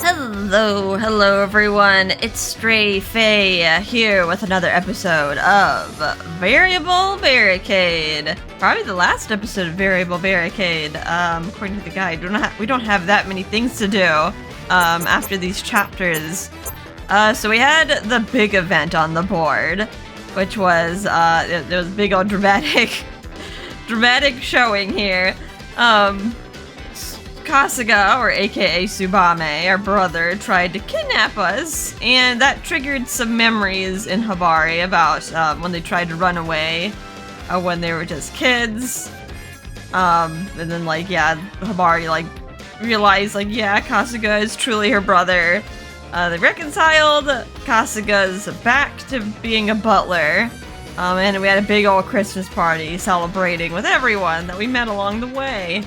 Hello everyone, it's Stray Faye here with another episode of Variable Barricade. Probably the last episode of Variable Barricade, according to the guide. We don't have that many things to do after these chapters. So we had the big event on the board, which was, there was a big old dramatic showing here. Kasuga, or aka Tsubame, our brother, tried to kidnap us, and that triggered some memories in Hibari about when they tried to run away when they were just kids. And then, Hibari, realized, Kasuga is truly her brother. They reconciled. Kasuga's back to being a butler. And we had a big old Christmas party celebrating with everyone that we met along the way.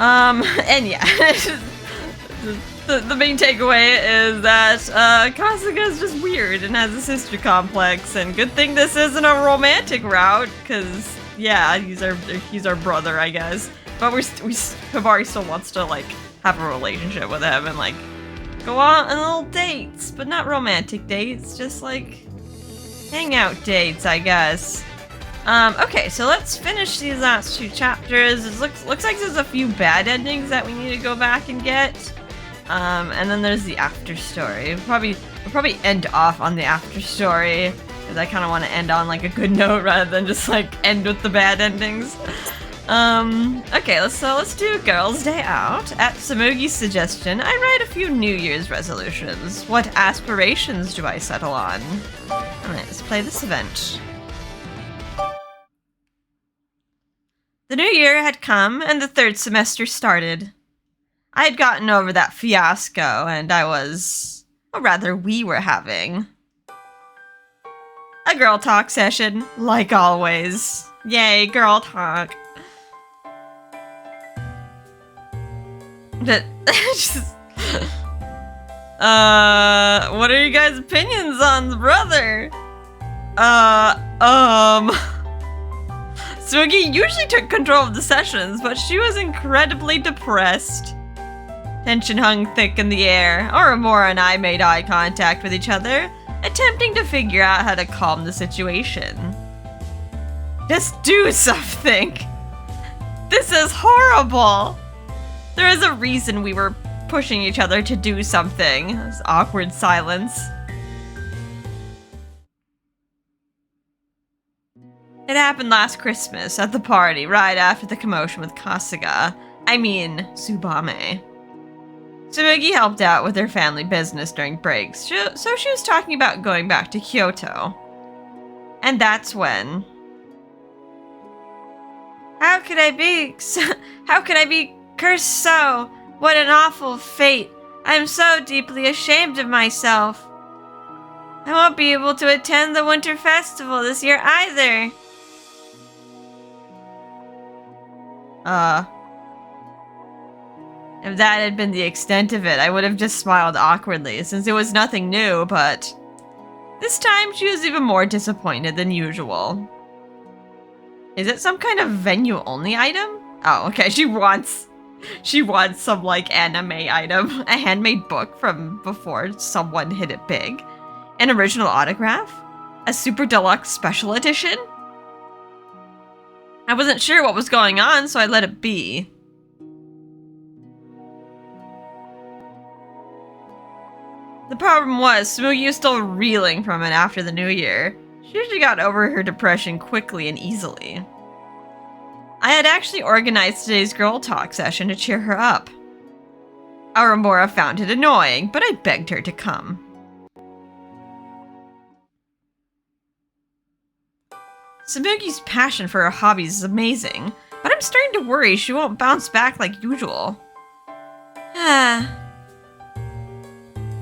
And yeah, the main takeaway is that, Kasuga is just weird and has a sister complex, and good thing this isn't a romantic route, cause, yeah, he's our brother, I guess. But Hibari still wants to, have a relationship with him and, go on little dates, but not romantic dates, just, hangout dates, I guess. Okay, so let's finish these last two chapters. It looks like there's a few bad endings that we need to go back and get. And then there's the after story. We'll probably end off on the after story, because I kind of want to end on a good note rather than just end with the bad endings. Okay, let's do Girls' Day Out. At Samugi's suggestion, I write a few New Year's resolutions. What aspirations do I settle on? Alright, let's play this event. The new year had come, and the third semester started. I had gotten over that fiasco, and we were having a girl talk session, like always. Yay, girl talk. What are you guys' opinions on the brother? Tsugi usually took control of the sessions, but she was incredibly depressed. Tension hung thick in the air. Aurora and I made eye contact with each other, attempting to figure out how to calm the situation. Just do something! This is horrible! There is a reason we were pushing each other to do something. This awkward silence. It happened last Christmas, at the party, right after the commotion with Kasuga. I mean, Tsubame. Tsumugi helped out with her family business during breaks, so she was talking about going back to Kyoto. And that's when... How could I be cursed so? What an awful fate. I am so deeply ashamed of myself. I won't be able to attend the winter festival this year either. If that had been the extent of it, I would have just smiled awkwardly, since it was nothing new, but... This time, she was even more disappointed than usual. Is it some kind of venue-only item? Oh, okay, she wants some, anime item. A handmade book from before someone hit it big. An original autograph? A super deluxe special edition? I wasn't sure what was going on, so I let it be. The problem was, Tsumugi was still reeling from it after the new year. She usually got over her depression quickly and easily. I had actually organized today's girl talk session to cheer her up. Aurora found it annoying, but I begged her to come. Samugi's passion for her hobbies is amazing, but I'm starting to worry she won't bounce back like usual. I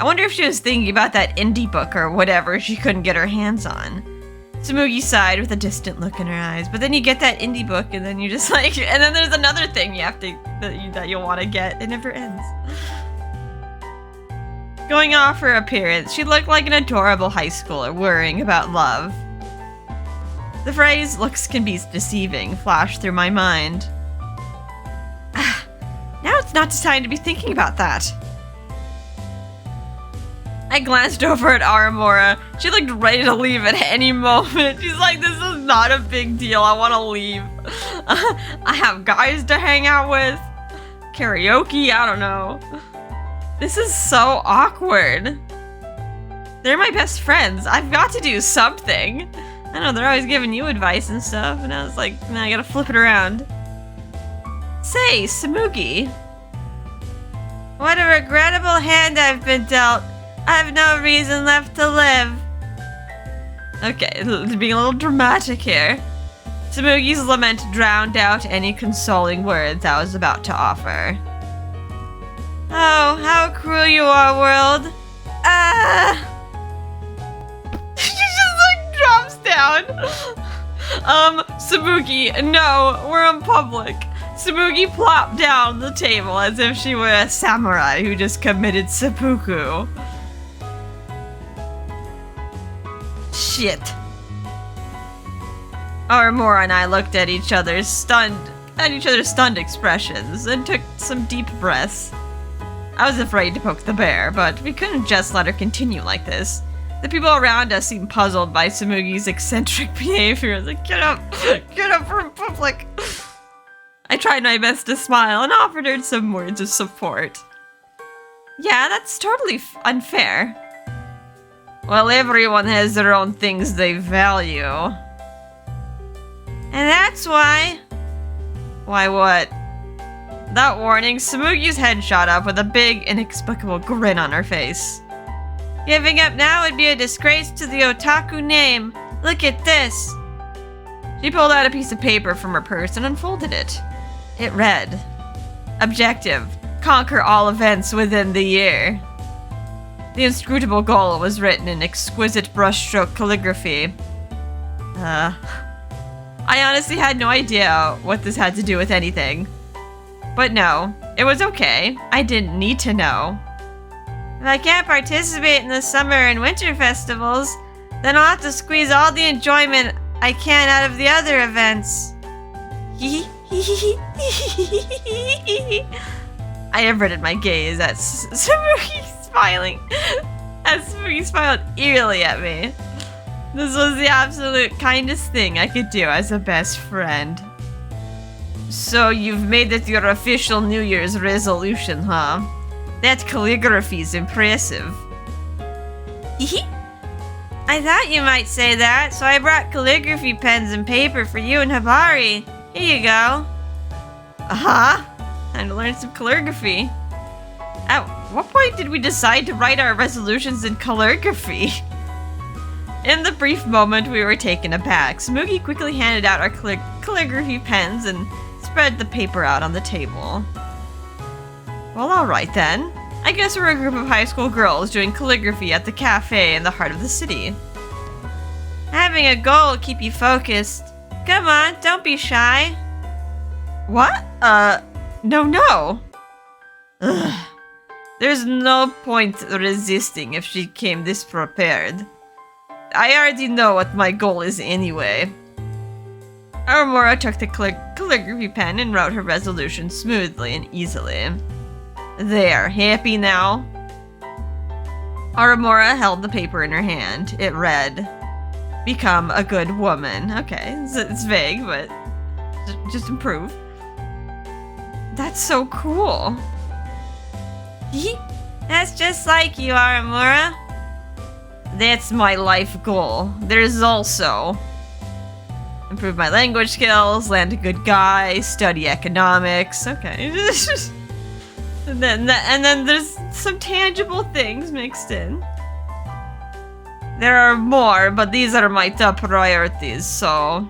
wonder if she was thinking about that indie book or whatever she couldn't get her hands on. Tsumugi sighed with a distant look in her eyes, but then you get that indie book and then you just and then there's another thing you have to, that you'll want to get. It never ends. Going off her appearance, she looked like an adorable high schooler worrying about love. The phrase, "looks can be deceiving," flashed through my mind. Now it's not the time to be thinking about that. I glanced over at Aramora. She looked ready to leave at any moment. She's like, this is not a big deal. I want to leave. I have guys to hang out with. Karaoke, I don't know. This is so awkward. They're my best friends. I've got to do something. I know, they're always giving you advice and stuff, and I was like, nah, I gotta flip it around. Say, Samugi. What a regrettable hand I've been dealt. I have no reason left to live. Okay, being a little dramatic here. Samugi's lament drowned out any consoling words I was about to offer. Oh, how cruel you are, world. She just like drops down. Samugi, no, we're in public. Samugi plopped down on the table as if she were a samurai who just committed seppuku. Shit. Aramora and I looked at each other's stunned expressions and took some deep breaths. I was afraid to poke the bear, but we couldn't just let her continue like this. The people around us seemed puzzled by Samugi's eccentric behavior. I was like, get up from public. I tried my best to smile and offered her some words of support. Yeah, that's totally unfair. Well, everyone has their own things they value. And that's why... Why what? Without warning, Samugi's head shot up with a big, inexplicable grin on her face. Giving up now would be a disgrace to the otaku name. Look at this. She pulled out a piece of paper from her purse and unfolded it. It read, Objective, conquer all events within the year. The inscrutable goal was written in exquisite brushstroke calligraphy. I honestly had no idea what this had to do with anything. But no, it was okay. I didn't need to know. If I can't participate in the summer and winter festivals, then I'll have to squeeze all the enjoyment I can out of the other events. I averted my gaze at Samugi smiling. As Samugi smiled eerily at me. This was the absolute kindest thing I could do as a best friend. So you've made it your official New Year's resolution, huh? That calligraphy's impressive. I thought you might say that, so I brought calligraphy pens and paper for you and Hibari. Here you go. Time to learn some calligraphy. At what point did we decide to write our resolutions in calligraphy? In the brief moment we were taken aback, Samugi quickly handed out our calligraphy pens and spread the paper out on the table. Well, alright then. I guess we're a group of high school girls doing calligraphy at the cafe in the heart of the city. Having a goal will keep you focused. Come on, don't be shy. What? No. Ugh. There's no point resisting if she came this prepared. I already know what my goal is anyway. Aramora took the calligraphy pen and wrote her resolution smoothly and easily. There, happy now? Aramora held the paper in her hand. It read, Become a good woman. Okay, it's vague, but just improve. That's so cool. That's just like you, Aramora. That's my life goal. There's also improve my language skills, land a good guy, study economics. Okay. and then there's some tangible things mixed in. There are more, but these are my top priorities, so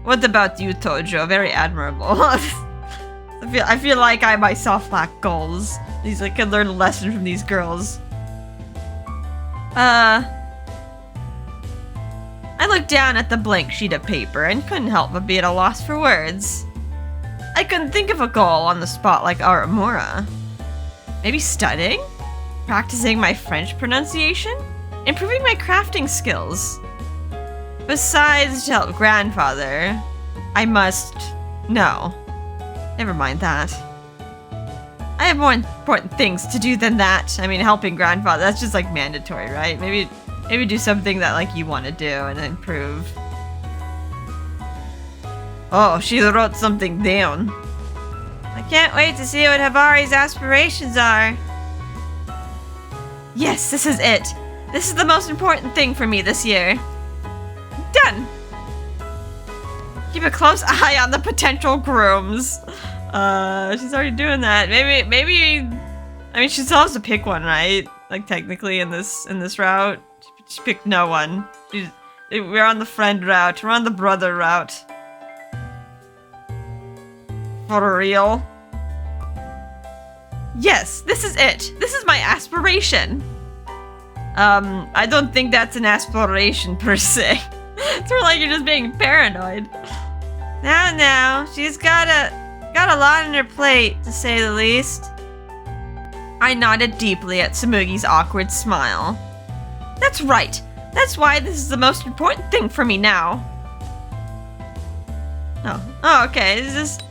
what about you, Tojo? Very admirable. I feel like I myself lack goals. I could learn a lesson from these girls. I looked down at the blank sheet of paper and couldn't help but be at a loss for words. I couldn't think of a goal on the spot like Aramora. Maybe studying? Practicing my French pronunciation? Improving my crafting skills? Besides, to help grandfather, I must... No. Never mind that. I have more important things to do than that. I mean, helping grandfather, that's just like mandatory, right? Maybe do something that like you want to do and improve. Oh, she wrote something down. I can't wait to see what Hibari's aspirations are. Yes, this is it. This is the most important thing for me this year. Done. Keep a close eye on the potential grooms. She's already doing that. Maybe. I mean, she still has to pick one, right? Like technically in this route, she picked no one. We're on the friend route. We're on the brother route. For real? Yes, this is it. This is my aspiration. I don't think that's an aspiration per se. It's more like you're just being paranoid. Now, she's got a lot on her plate, to say the least. I nodded deeply at Tsumugi's awkward smile. That's right. That's why this is the most important thing for me now. Oh, okay. It's just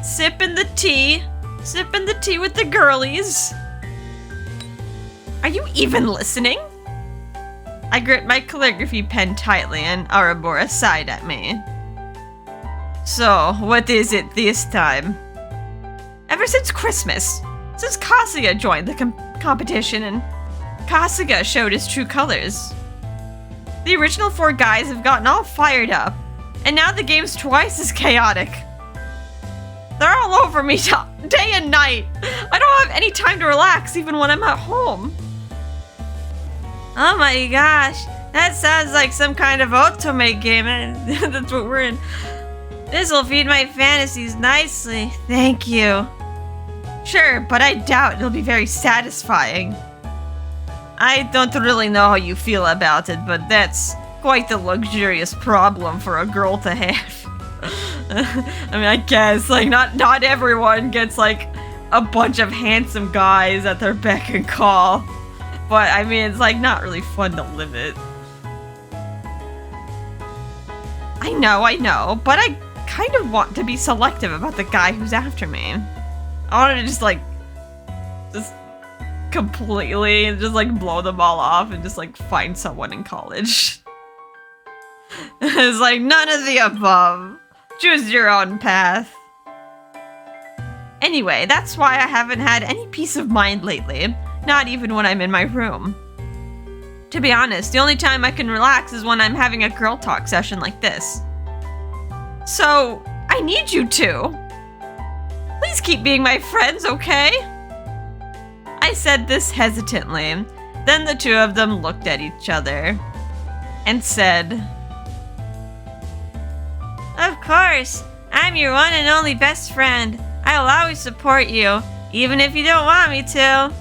sipping the tea. Sipping the tea with the girlies. Are you even listening? I gripped my calligraphy pen tightly and Arabora sighed at me. So, what is it this time? Ever since Christmas, since Kasuga joined the competition and Kasuga showed his true colors. The original 4 guys have gotten all fired up, and now the game's twice as chaotic. They're all over me day and night. I don't have any time to relax even when I'm at home. Oh my gosh, that sounds like some kind of otome game. That's what we're in. This'll feed my fantasies nicely. Thank you. Sure, but I doubt it'll be very satisfying. I don't really know how you feel about it, but that's quite the luxurious problem for a girl to have. I mean, I guess, like, not everyone gets, like, a bunch of handsome guys at their beck and call. But, I mean, it's, like, not really fun to live it. I know, but I kind of want to be selective about the guy who's after me. I want to just completely, just, like, blow them all off and just, like, find someone in college. It's like, none of the above. Choose your own path. Anyway, that's why I haven't had any peace of mind lately. Not even when I'm in my room. To be honest, the only time I can relax is when I'm having a girl talk session like this. So, I need you to. Please keep being my friends, okay? I said this hesitantly. Then the two of them looked at each other and said, Of course, I'm your one and only best friend. I'll always support you, even if you don't want me to.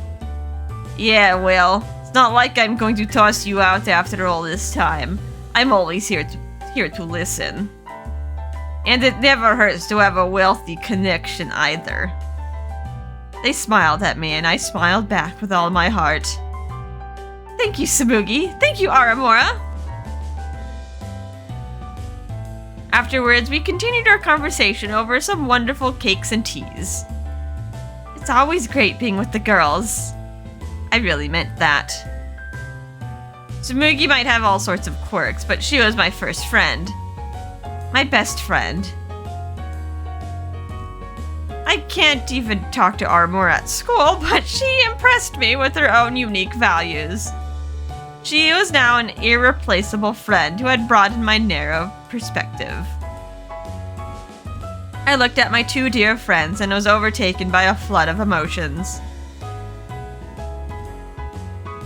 Yeah, well, it's not like I'm going to toss you out after all this time. I'm always here to listen. And it never hurts to have a wealthy connection either. They smiled at me and I smiled back with all my heart. Thank you, Tsumugi. Thank you, Aramura. Afterwards, we continued our conversation over some wonderful cakes and teas. It's always great being with the girls. I really meant that. Tsumugi might have all sorts of quirks, but she was my first friend. My best friend. I can't even talk to Armor at school, but she impressed me with her own unique values. She was now an irreplaceable friend who had broadened my narrow perspective. I looked at my 2 dear friends and was overtaken by a flood of emotions.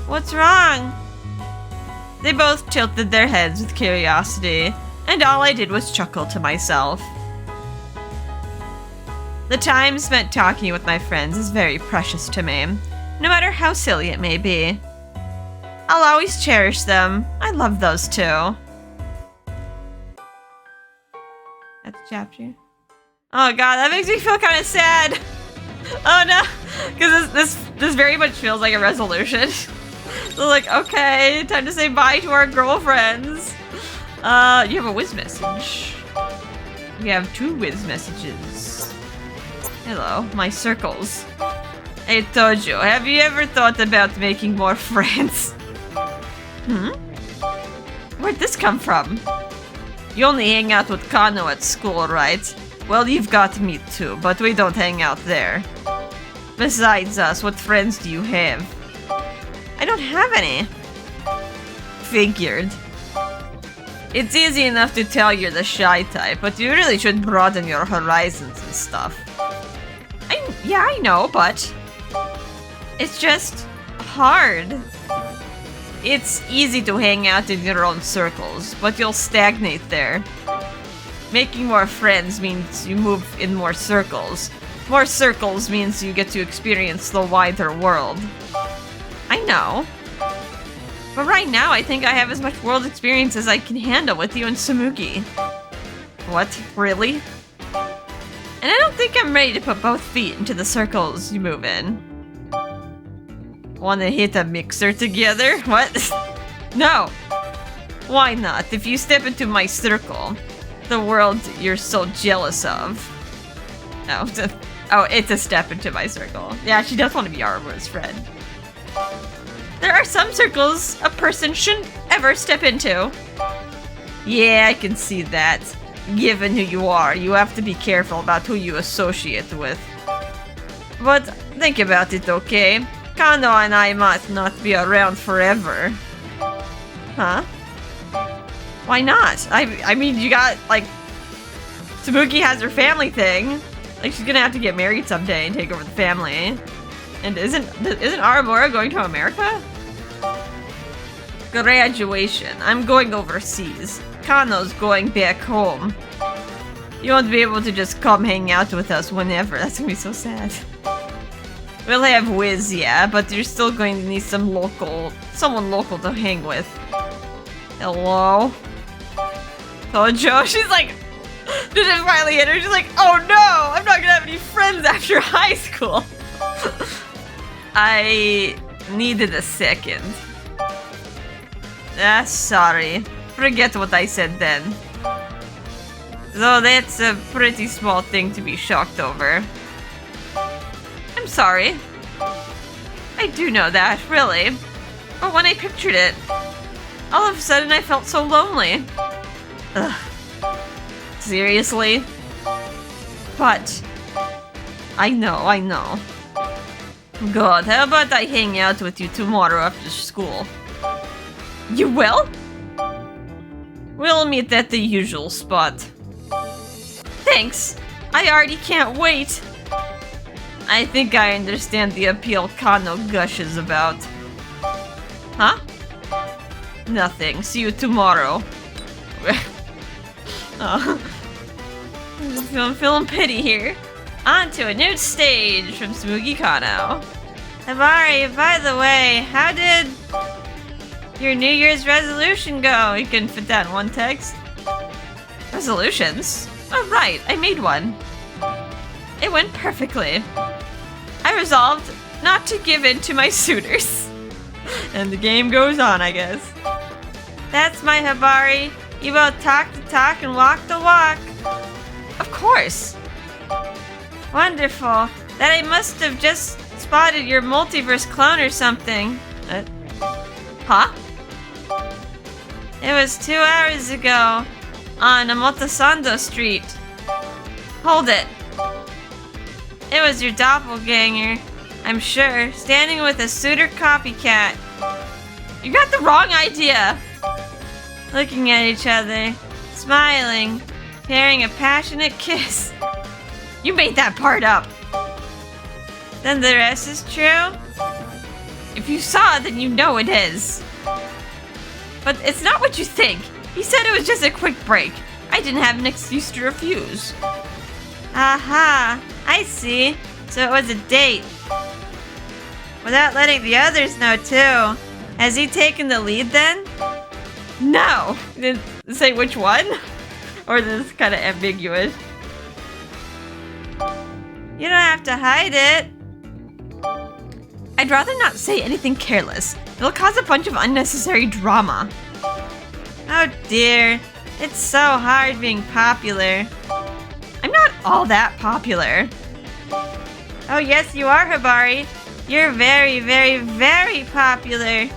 What's wrong? They both tilted their heads with curiosity, and all I did was chuckle to myself. The time spent talking with my friends is very precious to me, no matter how silly it may be. I'll always cherish them. I love those two. That's the chapter. Oh god, that makes me feel kind of sad. Oh no, because this very much feels like a resolution. So like, okay, time to say bye to our girlfriends. You have a whiz message. We have 2 whiz messages. Hello, my circles. I told you, have you ever thought about making more friends? Where'd this come from? You only hang out with Kano at school, right? Well, you've got me too, but we don't hang out there. Besides us, what friends do you have? I don't have any. Figured. It's easy enough to tell you're the shy type, but you really should broaden your horizons and stuff. Yeah, I know, but it's just hard. It's easy to hang out in your own circles, but you'll stagnate there. Making more friends means you move in more circles. More circles means you get to experience the wider world. I know. But right now, I think I have as much world experience as I can handle with you and Tsumugi. What? Really? And I don't think I'm ready to put both feet into the circles you move in. Wanna hit a mixer together? What? No! Why not? If you step into my circle, the world you're so jealous of. Oh, it's a step into my circle. Yeah, she does want to be Armour's friend. There are some circles a person shouldn't ever step into. Yeah, I can see that. Given who you are, you have to be careful about who you associate with. But think about it, okay? Kano and I might not be around forever. Huh? Why not? I mean, you got, like... Tsumugi has her family thing. Like, she's gonna have to get married someday and take over the family. And isn't Aramura going to America? Graduation. I'm going overseas. Kano's going back home. You won't be able to just come hang out with us whenever. That's gonna be so sad. We'll have Wiz, yeah, but you're still going to need someone local to hang with. Hello? Tojo? She's like, did it finally hit her? She's like, oh no! I'm not gonna have any friends after high school. I needed a second. Sorry. Forget what I said then. Though that's a pretty small thing to be shocked over. I'm sorry. I do know that, really. But when I pictured it, all of a sudden I felt so lonely. Ugh. Seriously? But I know. God, how about I hang out with you tomorrow after school? You will? We'll meet at the usual spot. Thanks! I already can't wait! I think I understand the appeal Kano gushes about. Huh? Nothing. See you tomorrow. Oh. I'm feeling pity here. On to a new stage from Tsumugi Kano. Hibari, by the way, how did your New Year's resolution go? You can fit that in one text. Resolutions? Oh right, I made one. It went perfectly. I resolved not to give in to my suitors. And the game goes on, I guess. That's my Hibari. You both talk the talk and walk the walk. Of course. Wonderful. That I must have just spotted your multiverse clone or something. Huh? It was 2 hours ago on Omotesando Street. Hold it. It was your doppelganger, I'm sure, standing with a suitor copycat. You got the wrong idea. Looking at each other, smiling, sharing a passionate kiss. You made that part up. Then the rest is true? If you saw it, then you know it is. But it's not what you think. He said it was just a quick break. I didn't have an excuse to refuse. Aha, I see. So it was a date. Without letting the others know too. Has he taken the lead then? No! Didn't say which one? Or is this kind of ambiguous? You don't have to hide it. I'd rather not say anything careless. It'll cause a bunch of unnecessary drama. Oh dear. It's so hard being popular. I'm not all that popular. Oh yes, you are, Hibari. You're very, very, very popular.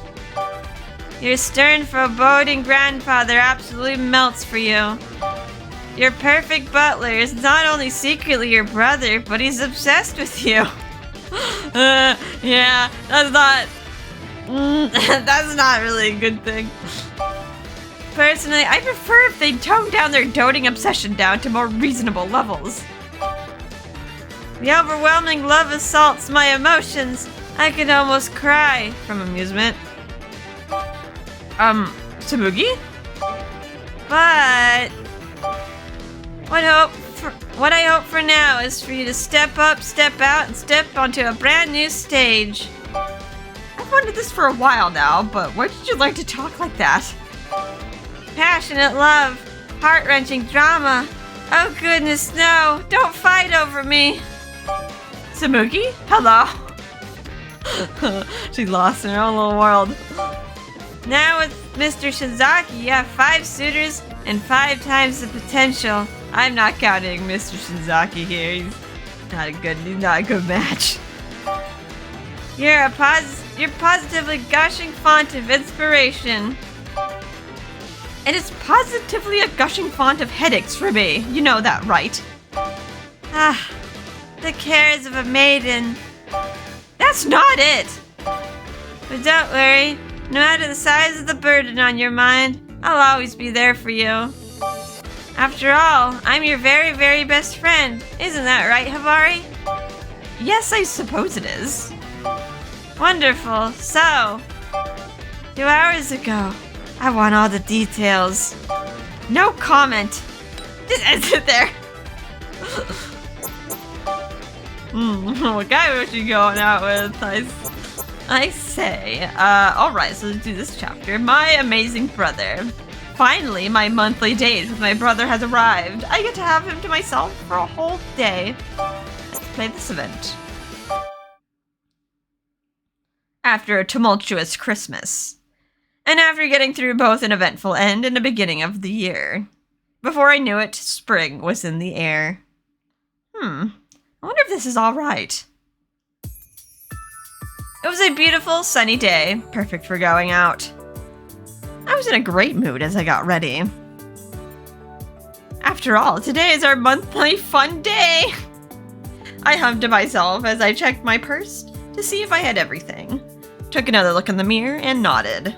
Your stern, foreboding grandfather absolutely melts for you. Your perfect butler is not only secretly your brother, but he's obsessed with you. Yeah, that's not... that's not really a good thing. Personally, I prefer if they tone down their doting obsession down to more reasonable levels. The overwhelming love assaults my emotions. I could almost cry from amusement. Tsubugi? But... What I hope for now is for you to step up, step out, and step onto a brand new stage. I've wanted this for a while now, but where did you learn to talk like that? Passionate love, heart-wrenching drama. Oh goodness, no, don't fight over me. Tsubugi? Hello? She's lost in her own little world. Now with Mr. Shinzaki, you have 5 suitors and 5 times the potential. I'm not counting Mr. Shinzaki here. He's not a good match. You're positively gushing font of inspiration. And it's positively a gushing font of headaches for me. You know that, right? Ah, the cares of a maiden. That's not it! But don't worry, no matter the size of the burden on your mind, I'll always be there for you. After all, I'm your very, very best friend. Isn't that right, Hibari? Yes, I suppose it is. Wonderful. So, 2 hours ago, I want all the details. No comment. Just ends it there. What guy was she going out with? I say. Alright, so let's do this chapter. My amazing brother. Finally, my monthly date with my brother has arrived. I get to have him to myself for a whole day. Let's play this event. After a tumultuous Christmas. And after getting through both an eventful end and a beginning of the year. Before I knew it, spring was in the air. I wonder if this is alright. It was a beautiful, sunny day, perfect for going out. I was in a great mood as I got ready. After all, today is our monthly fun day! I hummed to myself as I checked my purse to see if I had everything. Took another look in the mirror and nodded.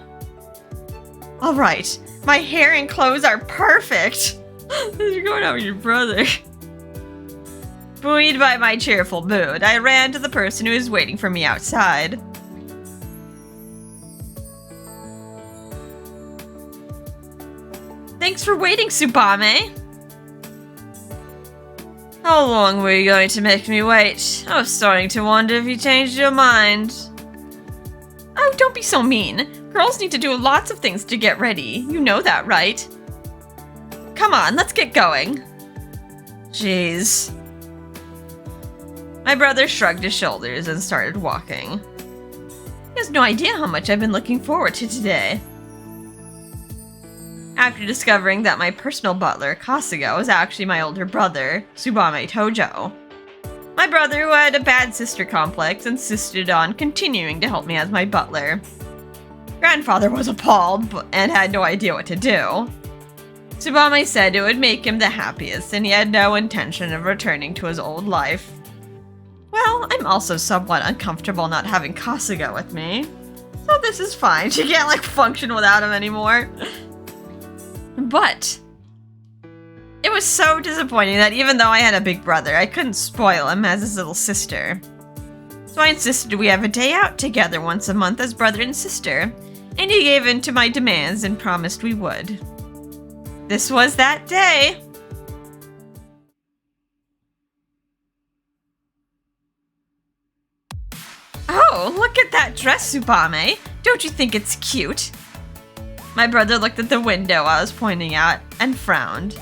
Alright, my hair and clothes are perfect! You're going out with your brother. Buoyed by my cheerful mood, I ran to the person who was waiting for me outside. Thanks for waiting, Tsubame! How long were you going to make me wait? I was starting to wonder if you changed your mind. Oh, don't be so mean. Girls need to do lots of things to get ready. You know that, right? Come on, let's get going. Jeez. My brother shrugged his shoulders and started walking. He has no idea how much I've been looking forward to today. After discovering that my personal butler, Kasuga, was actually my older brother, Tsubame Tojo. My brother, who had a bad sister complex, insisted on continuing to help me as my butler. Grandfather was appalled and had no idea what to do. Tsubame said it would make him the happiest and he had no intention of returning to his old life. Well, I'm also somewhat uncomfortable not having Kasuga with me. So this is fine. She can't, function without him anymore. But it was so disappointing that even though I had a big brother, I couldn't spoil him as his little sister. So I insisted we have a day out together once a month as brother and sister, and he gave in to my demands and promised we would. This was that day. Oh, look at that dress, Tsubame. Don't you think it's cute? My brother looked at the window I was pointing at and frowned.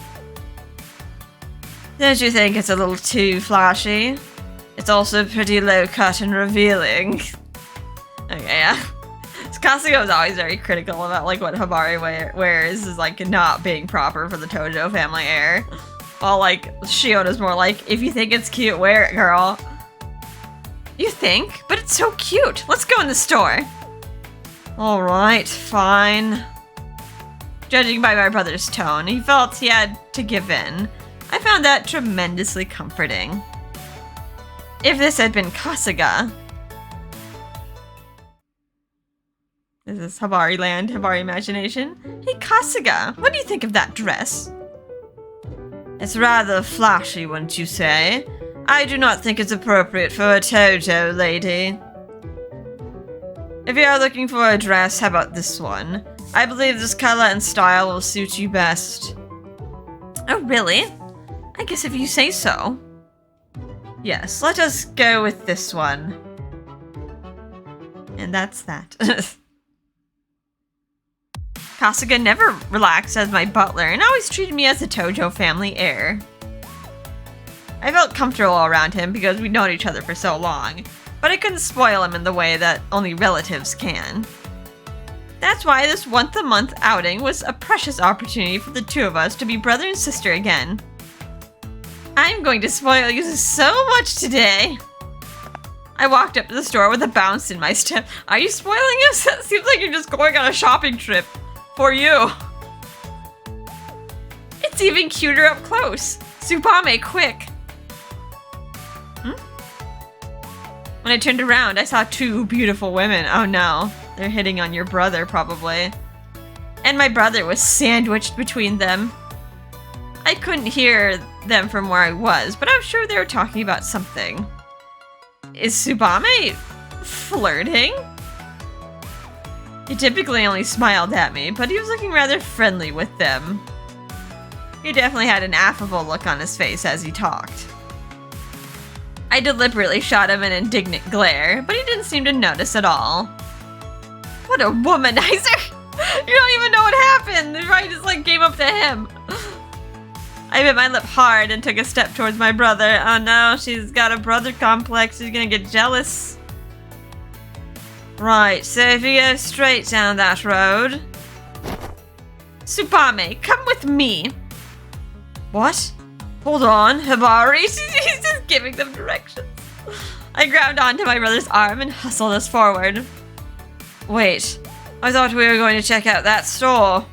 Don't you think it's a little too flashy? It's also pretty low-cut and revealing. Okay, yeah. Kasuga was always very critical about what Hibari wears is not being proper for the Tojo family heir. While Shiona's more if you think it's cute, wear it, girl. You think? But it's so cute. Let's go in the store. Alright, fine. Judging by my brother's tone, he felt he had to give in. I found that tremendously comforting. If this had been Kasuga... Is this Hibari land, Hibari imagination? Hey Kasuga, what do you think of that dress? It's rather flashy, wouldn't you say? I do not think it's appropriate for a Tojo lady. If you are looking for a dress, how about this one? I believe this color and style will suit you best. Oh, really? I guess if you say so. Yes, let us go with this one. And that's that. Kasuga never relaxed as my butler and always treated me as a Tojo family heir. I felt comfortable around him because we'd known each other for so long, but I couldn't spoil him in the way that only relatives can. That's why this once-a-month outing was a precious opportunity for the two of us to be brother and sister again. I'm going to spoil you so much today. I walked up to the store with a bounce in my step. Are you spoiling us? It seems like you're just going on a shopping trip. For you. It's even cuter up close. Tsubame, quick. When I turned around, I saw two beautiful women. Oh no, they're hitting on your brother probably. And my brother was sandwiched between them. I couldn't hear them from where I was, but I'm sure they were talking about something. Is Tsubame flirting? He typically only smiled at me, but he was looking rather friendly with them. He definitely had an affable look on his face as he talked. I deliberately shot him an indignant glare, but he didn't seem to notice at all. What a womanizer! You don't even know what happened! I just like came up to him. I bit my lip hard and took a step towards my brother. Oh no, she's got a brother complex. She's gonna get jealous. Right, so if you go straight down that road... Tsubame, come with me! What? Hold on, Hibari. He's just giving them directions. I grabbed onto my brother's arm and hustled us forward. Wait, I thought we were going to check out that store.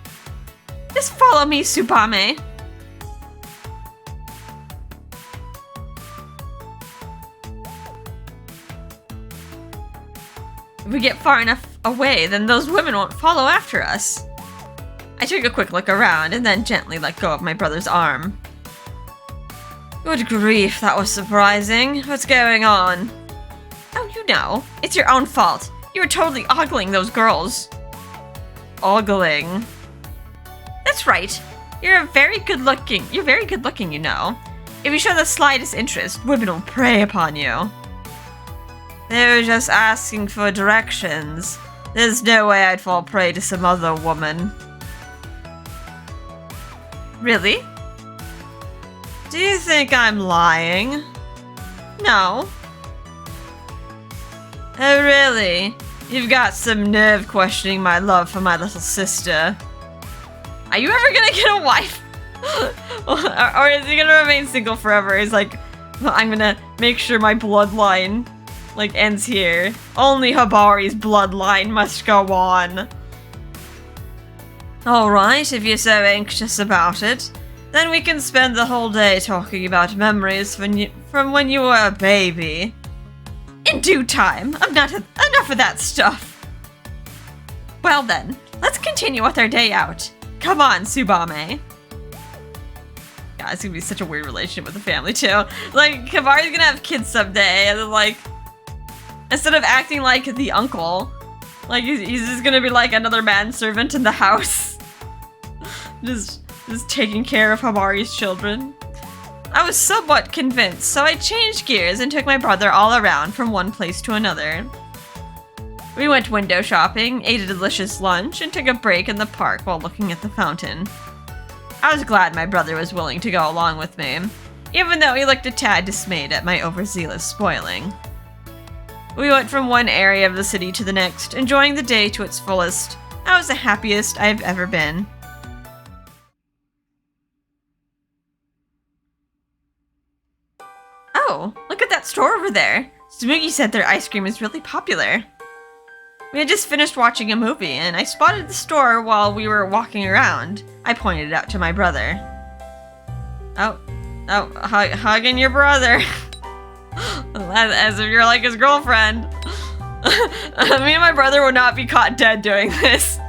Just follow me, Tsubame. If we get far enough away, then those women won't follow after us. I took a quick look around and then gently let go of my brother's arm. Good grief, that was surprising. What's going on? Oh, you know. It's your own fault. You were totally ogling those girls. Ogling? That's right. You're very good looking, you know. If you show the slightest interest, women will prey upon you. They were just asking for directions. There's no way I'd fall prey to some other woman. Really? Do you think I'm lying? No. Oh really? You've got some nerve questioning my love for my little sister. Are you ever gonna get a wife? or is he gonna remain single forever? He's like, I'm gonna make sure my bloodline like ends here. Only Hibari's bloodline must go on. Alright, if you're so anxious about it, then we can spend the whole day talking about memories from when you were a baby. In due time. Enough of that stuff. Well then, let's continue with our day out. Come on, Tsubame. God, it's gonna be such a weird relationship with the family too. Like, Hibari's gonna have kids someday, and then like, instead of acting like the uncle, like he's just gonna be like another manservant in the house. just taking care of Hibari's children. I was somewhat convinced, so I changed gears and took my brother all around from one place to another. We went window shopping, ate a delicious lunch, and took a break in the park while looking at the fountain. I was glad my brother was willing to go along with me, even though he looked a tad dismayed at my overzealous spoiling. We went from one area of the city to the next, enjoying the day to its fullest. I was the happiest I've ever been. Oh, look at that store over there. Tsubame said their ice cream is really popular. We had just finished watching a movie, and I spotted the store while we were walking around. I pointed it out to my brother. Hugging your brother. As if you're like his girlfriend. Me and my brother would not be caught dead doing this.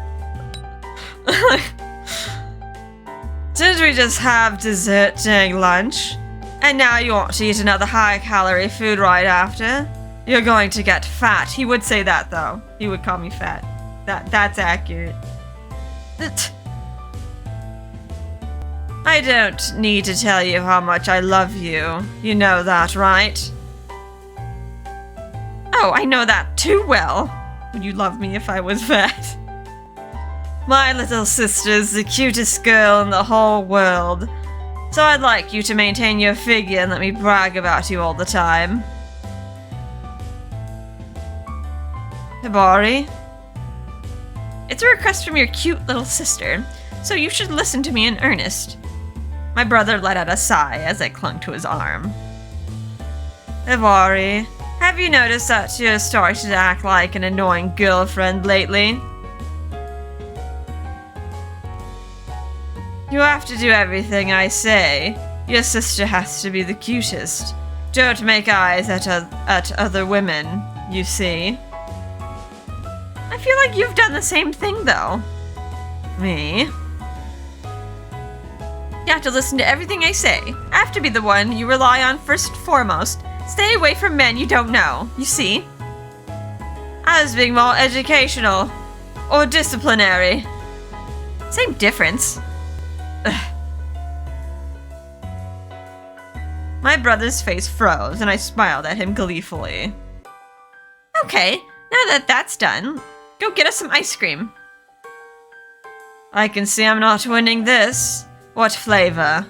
Since we just have dessert during lunch, and now you want to eat another high-calorie food right after, you're going to get fat. He would say that, though. He would call me fat. That's accurate. I don't need to tell you how much I love you. You know that, right? Oh, I know that too well. Would you love me if I was fat? My little sister's the cutest girl in the whole world. So I'd like you to maintain your figure and let me brag about you all the time. Hibari? It's a request from your cute little sister, so you should listen to me in earnest. My brother let out a sigh as I clung to his arm. Hibari, have you noticed that you're starting to act like an annoying girlfriend lately? You have to do everything I say. Your sister has to be the cutest. Don't make eyes at other women, you see. I feel like you've done the same thing, though. Me? You have to listen to everything I say. I have to be the one you rely on first and foremost. Stay away from men you don't know, you see? I was being more educational. Or disciplinary. Same difference. Ugh. My brother's face froze, and I smiled at him gleefully. Okay, now that that's done, go get us some ice cream. I can see I'm not winning this. What flavor?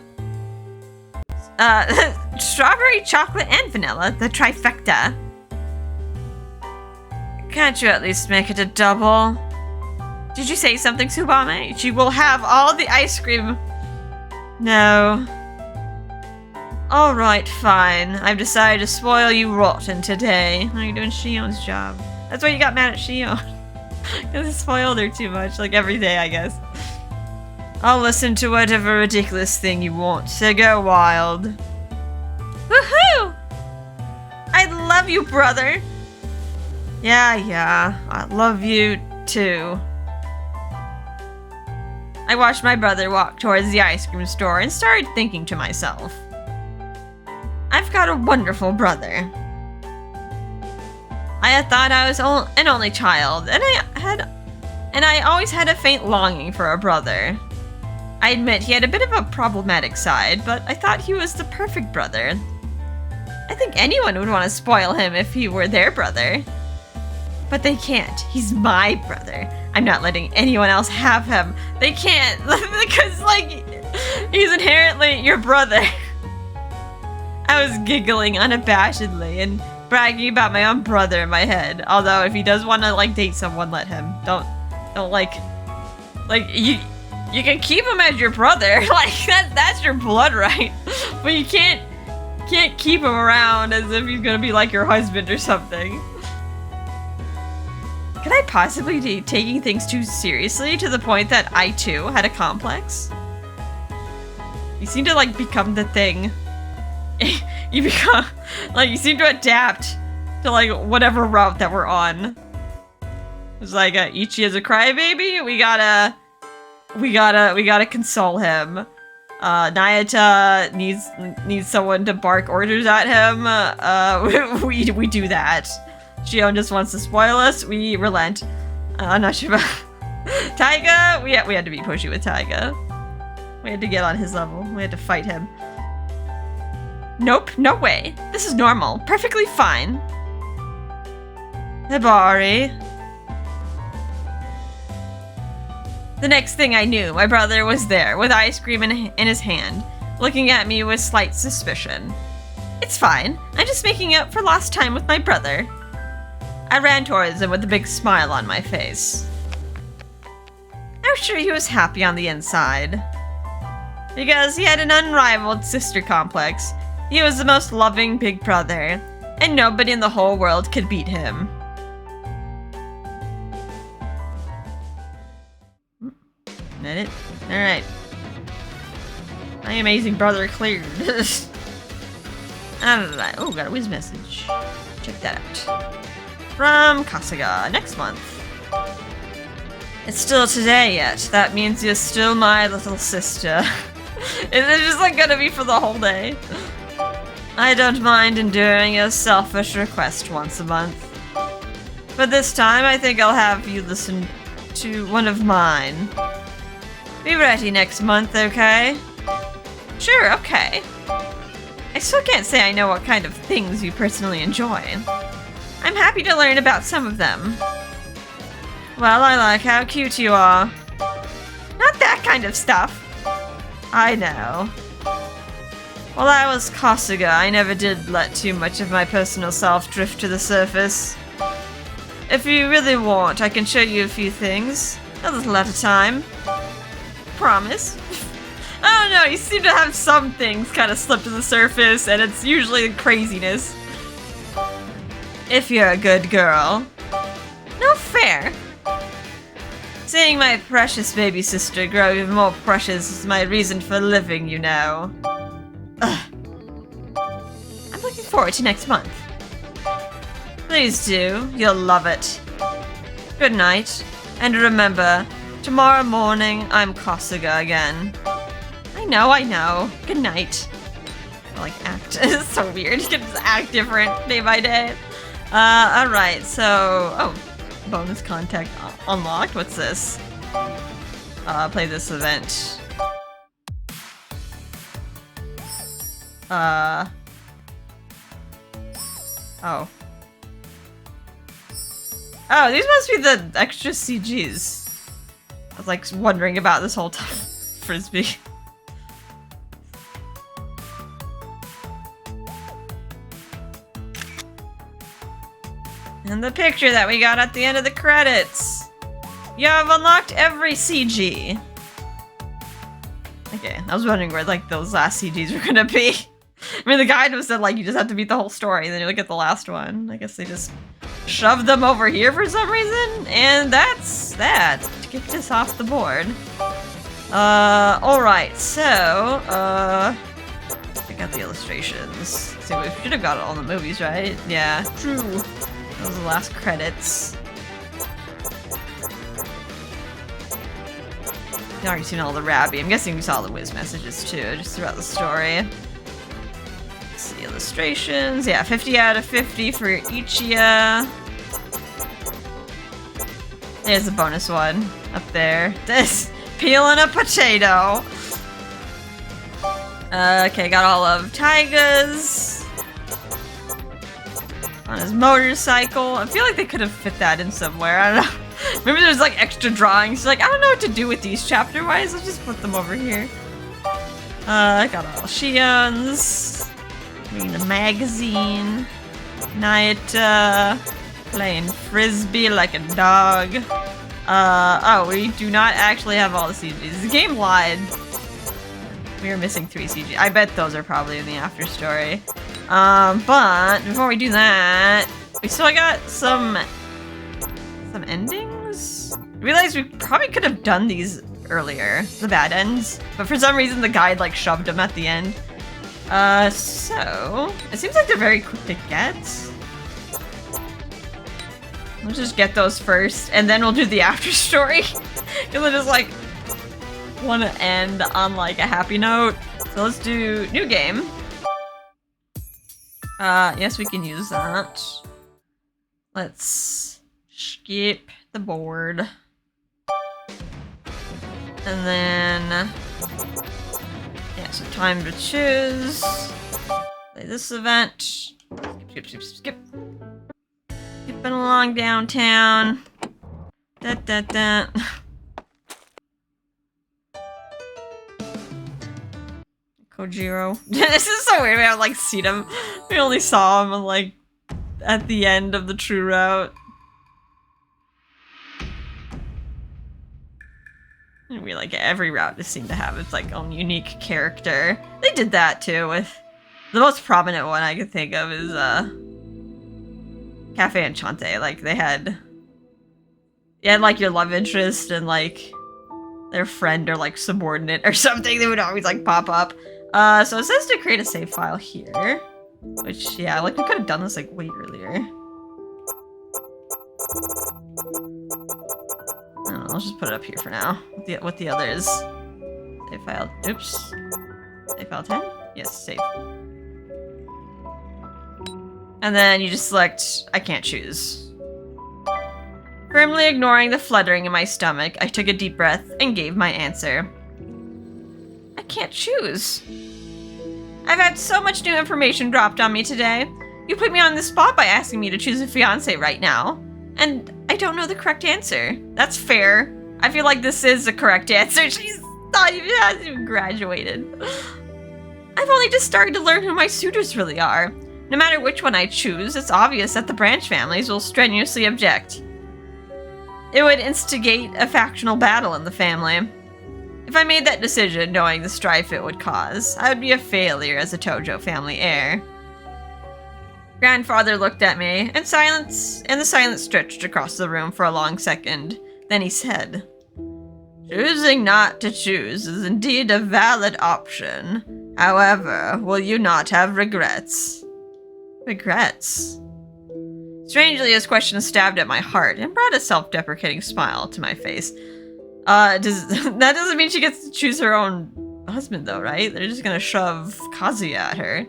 Strawberry, chocolate, and vanilla, the trifecta. Can't you at least make it a double? Did you say something, Tsubame? She will have all the ice cream. No. Alright, fine. I've decided to spoil you rotten today. How are you doing Shion's job? That's why you got mad at Shion. Because it spoiled her too much, like every day, I guess. I'll listen to whatever ridiculous thing you want, so go wild. Woohoo! I love you, brother! Yeah, I love you too. I watched my brother walk towards the ice cream store and started thinking to myself, I've got a wonderful brother. I had thought I was an only child, and I always had a faint longing for a brother. I admit he had a bit of a problematic side, but I thought he was the perfect brother. I think anyone would want to spoil him if he were their brother. But they can't. He's my brother. I'm not letting anyone else have him. They can't, because, like, he's inherently your brother. I was giggling unabashedly and bragging about my own brother in my head. Although, if he does want to, like, date someone, let him. Don't, like, you can keep him as your brother. Like, that's your blood right. But you can't keep him around as if he's gonna be, like, your husband or something. Could I possibly be taking things too seriously to the point that I, too, had a complex? You seem to, like, become the thing. You become, like, you seem to adapt to, like, whatever route that we're on. It's like, Ichi is a crybaby, we gotta console him. Nayata needs someone to bark orders at him. We do that. Shion just wants to spoil us. We relent. I'm not sure about Taiga. We had to be pushy with Taiga. We had to get on his level. We had to fight him. Nope, no way. This is normal. Perfectly fine. Hibari. The next thing I knew, my brother was there with ice cream in his hand, looking at me with slight suspicion. It's fine. I'm just making up for lost time with my brother. I ran towards him with a big smile on my face. I'm sure he was happy on the inside. Because he had an unrivaled sister complex. He was the most loving big brother. and nobody in the whole world could beat him. Isn't that it? Alright. My amazing brother cleared. Alright. Oh, got a whiz message. Check that out. From Kasuga. Next month. It's still today yet. That means you're still my little sister. Is it just like gonna be for the whole day? I don't mind enduring a selfish request once a month. But this time I think I'll have you listen to one of mine. Be ready next month, okay? Sure, okay. I still can't say I know what kind of things you personally enjoy. I'm happy to learn about some of them. Well, I like how cute you are. Not that kind of stuff. I know. While I was Kasuga, I never did let too much of my personal self drift to the surface. If you really want, I can show you a few things. A little at a time. Promise. I don't know, you seem to have some things kind of slip to the surface, and it's usually craziness. If you're a good girl. No fair. Seeing my precious baby sister grow even more precious is my reason for living, you know. Ugh. I'm looking forward to next month. Please do. You'll love it. Good night. And remember, tomorrow morning, I'm Kasuga again. I know. Good night. I like act. It's so weird. You can just act different day by day. Alright, so... Oh, bonus contact unlocked. What's this? Play this event. Oh. Oh, these must be the extra CGs. I was like wondering about this whole time. Frisbee. And the picture that we got at the end of the credits. You have unlocked every CG. Okay, I was wondering where like those last CGs were gonna be. I mean, the guide was said like you just have to beat the whole story, and then you look at the last one. I guess they just shoved them over here for some reason, and that's that. Kicked us off the board. Alright, so, check out the illustrations. See, we should have got all the movies, right? Yeah, true. That was the last credits. You've already seen all the Rabby. I'm guessing you saw the whiz messages too, just throughout the story. Let's see, illustrations. Yeah, 50 out of 50 for Ichiya. There's a bonus one up there. This peeling a potato. Okay, got all of Taiga's on his motorcycle. I feel like they could have fit that in somewhere. I don't know. Maybe there's like extra drawings. Like, I don't know what to do with these chapter-wise. Let's just put them over here. I got all Shion's. Reading a magazine. Naita. Playing frisbee like a dog. Oh, we do not actually have all the CGs. The game lied. We are missing 3 CG. I bet those are probably in the after story. But before we do that, we still got some endings? I realized we probably could have done these earlier, the bad ends, but for some reason the guide like shoved them at the end. So it seems like they're very quick to get. Let's just get those first, and then we'll do the after story. Because I just like want to end on like a happy note. So let's do new game. Yes, we can use that. Let's skip the board. And then, yeah, so time to choose. Play this event. Skip. Skipping along downtown. Da. Kojiro. This is so weird. We haven't like seen him. We only saw him like at the end of the true route. And we like every route just seemed to have its like own unique character. They did that too with the most prominent one I could think of is Cafe Enchante. Like, they had like your love interest and like their friend or like subordinate or something. They would always like pop up. So it says to create a save file here, which yeah, like we could have done this like way earlier. I don't know, I'll just put it up here for now with the others. Save file. Oops. Save file 10? Yes, save. And then you just select I can't choose. Firmly ignoring the fluttering in my stomach, I took a deep breath and gave my answer. I can't choose. I've had so much new information dropped on me today. You put me on the spot by asking me to choose a fiancé right now. And I don't know the correct answer. That's fair. I feel like this is the correct answer. She's not even, hasn't even graduated. I've only just started to learn who my suitors really are. No matter which one I choose, it's obvious that the branch families will strenuously object. It would instigate a factional battle in the family. If I made that decision knowing the strife it would cause, I would be a failure as a Tojo family heir. Grandfather looked at me, and the silence stretched across the room for a long second. Then he said, "Choosing not to choose is indeed a valid option. However, will you not have regrets?" Regrets? Strangely, his question stabbed at my heart and brought a self-deprecating smile to my face. That doesn't mean she gets to choose her own husband, though, right? They're just gonna shove Kazuya at her.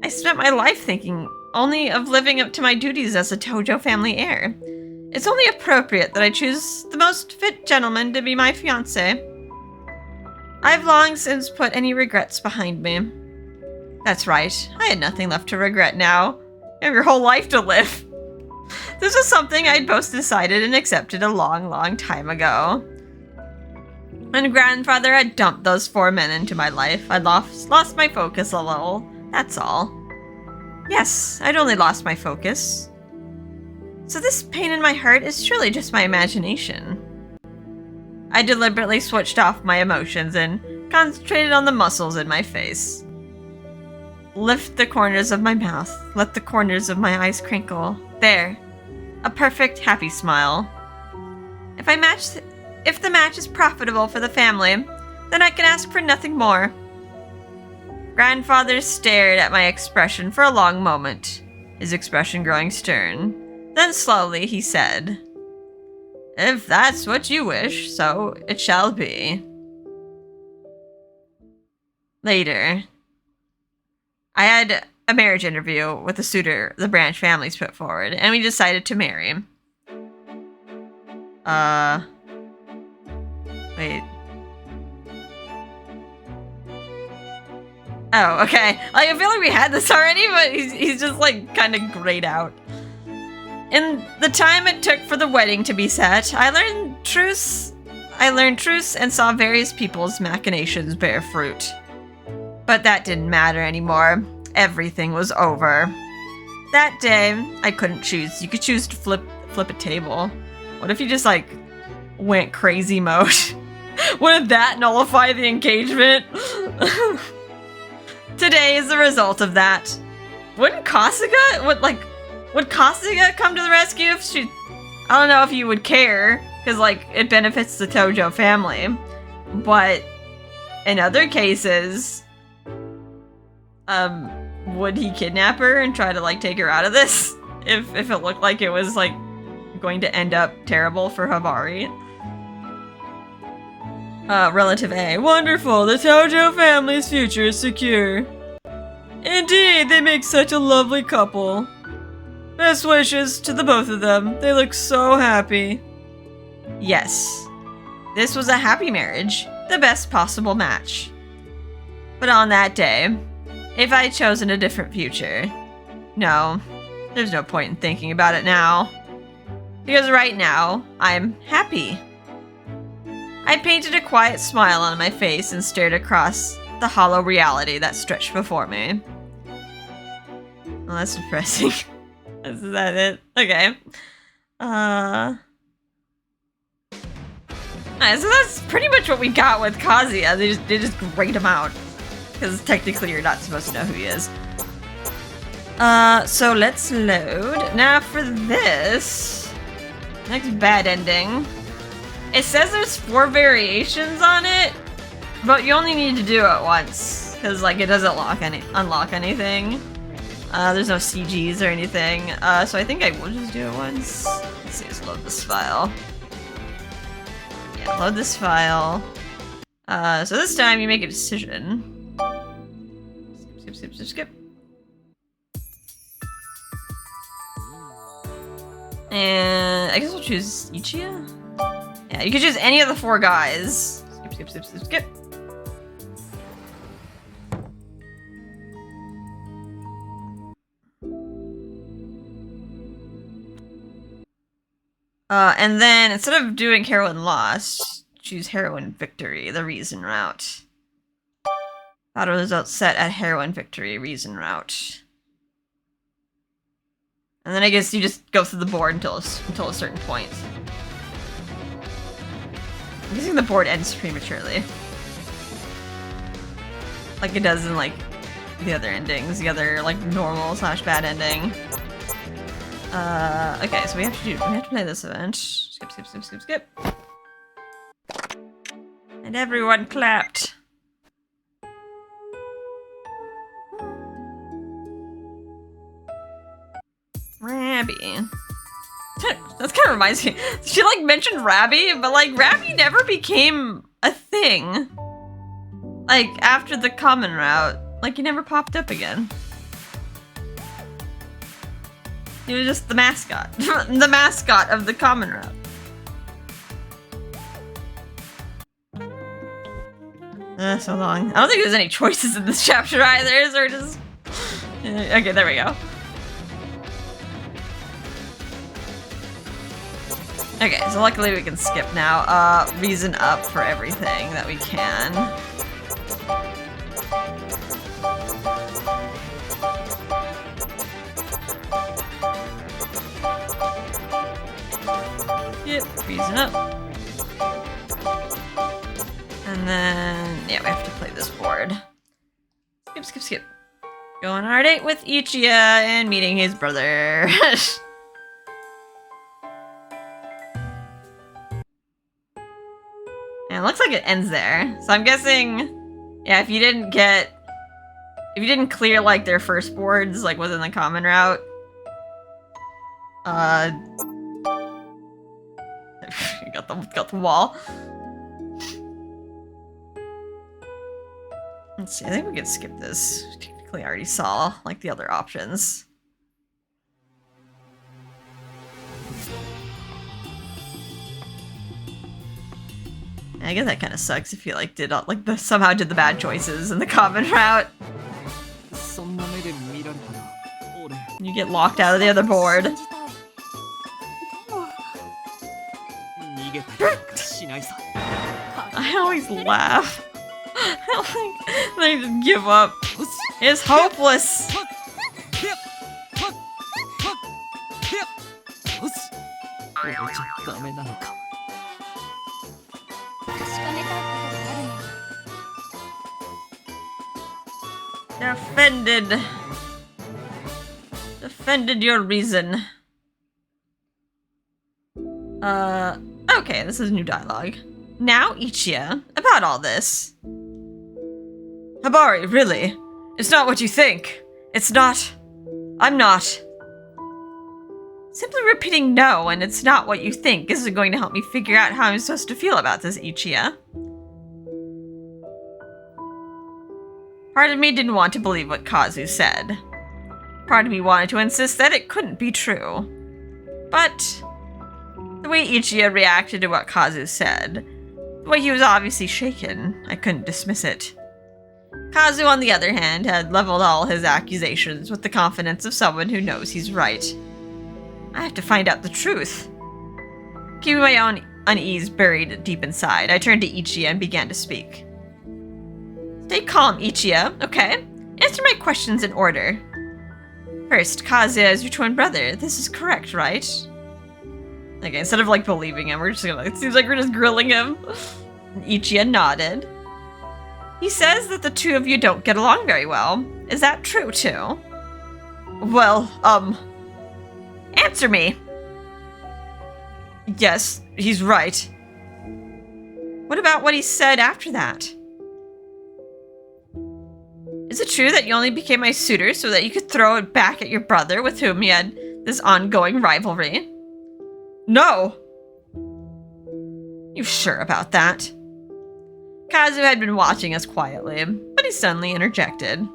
I spent my life thinking only of living up to my duties as a Tojo family heir. It's only appropriate that I choose the most fit gentleman to be my fiancé. I've long since put any regrets behind me. That's right, I had nothing left to regret now. You have your whole life to live. This was something I'd both decided and accepted a long, long time ago. When grandfather had dumped those 4 men into my life, I'd lost my focus a little, that's all. Yes, I'd only lost my focus. So this pain in my heart is surely just my imagination. I deliberately switched off my emotions and concentrated on the muscles in my face. Lift the corners of my mouth, let the corners of my eyes crinkle. There. A perfect, happy smile. If the match is profitable for the family, then I can ask for nothing more. Grandfather stared at my expression for a long moment, his expression growing stern. Then slowly he said, "If that's what you wish, so it shall be." Later, I had a marriage interview with the suitor the branch families put forward, and we decided to marry. Wait. Oh, okay. Like, I feel like we had this already, but he's just, like, kind of grayed out. In the time it took for the wedding to be set, I learned truce and saw various people's machinations bear fruit. But that didn't matter anymore. Everything was over. That day, I couldn't choose. You could choose to flip a table. What if you just, like, went crazy mode? Wouldn't that nullify the engagement? Today is the result of that. Would Kasuga come to the rescue if she... I don't know if you would care, because, like, it benefits the Tojo family. But in other cases, would he kidnap her and try to, like, take her out of this? If it looked like it was, like, going to end up terrible for Hibari. Relative A. Wonderful, the Tojo family's future is secure. Indeed, they make such a lovely couple. Best wishes to the both of them. They look so happy. Yes, this was a happy marriage, the best possible match. But on that day, if I had chosen a different future, no, there's no point in thinking about it now. Because right now, I'm happy. I painted a quiet smile on my face and stared across the hollow reality that stretched before me. Well, that's depressing. Is that it? Okay. Alright, so that's pretty much what we got with Kazuya. They just grate him out. Because technically you're not supposed to know who he is. So let's load. Now for this, next bad ending. It says there's 4 variations on it, but you only need to do it once, because like it doesn't unlock anything. There's no CGs or anything. So I think I will just do it once. Let's see, let's load this file. Yeah, load this file. So this time you make a decision. Skip. And I guess we'll choose Ichiya. Yeah, you can choose any of the 4 guys. Skip. And then instead of doing heroine loss, choose heroine victory, the reason route. Battle results set at heroine victory, reason route. And then I guess you just go through the board until a certain point. I'm guessing the board ends prematurely. Like it does in like the other endings, the other like normal / bad ending. Okay, so we have to play this event. Skip. And everyone clapped. Rabby. That kind of reminds me. She like mentioned Rabby, but like Rabby never became a thing. Like after the common route, like he never popped up again. He was just the mascot. The mascot of the common route. So long. I don't think there's any choices in this chapter either, so we're just... Okay, there we go. Okay, so luckily we can skip now. Reason up for everything that we can. Yep, reason up. And then, yeah, we have to play this board. Skip. Go on our date with Ichiya and meeting his brother. And it looks like it ends there. So I'm guessing, yeah, if you didn't clear like their first boards, like within the common route, you got the wall. Let's see, I think we could skip this. Technically I already saw like the other options. I guess that kind of sucks if you like somehow did the bad choices in the common route. You get locked out of the other board. I always laugh. They just give up. It's hopeless. Defended your reason. Okay, this is new dialogue. Now, Ichiya, about all this. Hibari, really? It's not what you think. It's not. I'm not. Simply repeating no and it's not what you think isn't going to help me figure out how I'm supposed to feel about this, Ichiya. Part of me didn't want to believe what Kazu said. Part of me wanted to insist that it couldn't be true. But the way Ichiya reacted to what Kazu said, the way he was obviously shaken, I couldn't dismiss it. Kazu, on the other hand, had leveled all his accusations with the confidence of someone who knows he's right. I have to find out the truth. Keeping my own unease buried deep inside, I turned to Ichiya and began to speak. Stay calm, Ichiya, okay? Answer my questions in order. First, Kazuya is your twin brother. This is correct, right? Okay, instead of like believing him, we're just gonna, it seems like we're just grilling him. Ichiya nodded. He says that the two of you don't get along very well. Is that true, too? Well, answer me. Yes, he's right. What about what he said after that? Is it true that you only became my suitor so that you could throw it back at your brother with whom you had this ongoing rivalry? No! You sure about that? Kazu had been watching us quietly, but he suddenly interjected.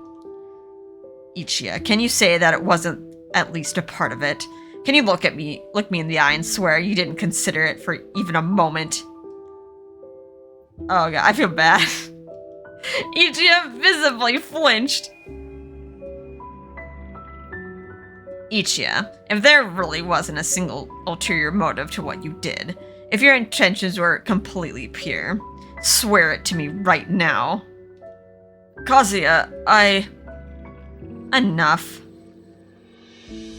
Ichiya, can you say that it wasn't at least a part of it? Can you look me in the eye and swear you didn't consider it for even a moment? Oh god, I feel bad. Ichiya visibly flinched. Ichiya, if there really wasn't a single ulterior motive to what you did, if your intentions were completely pure, swear it to me right now. Kazuya, Enough.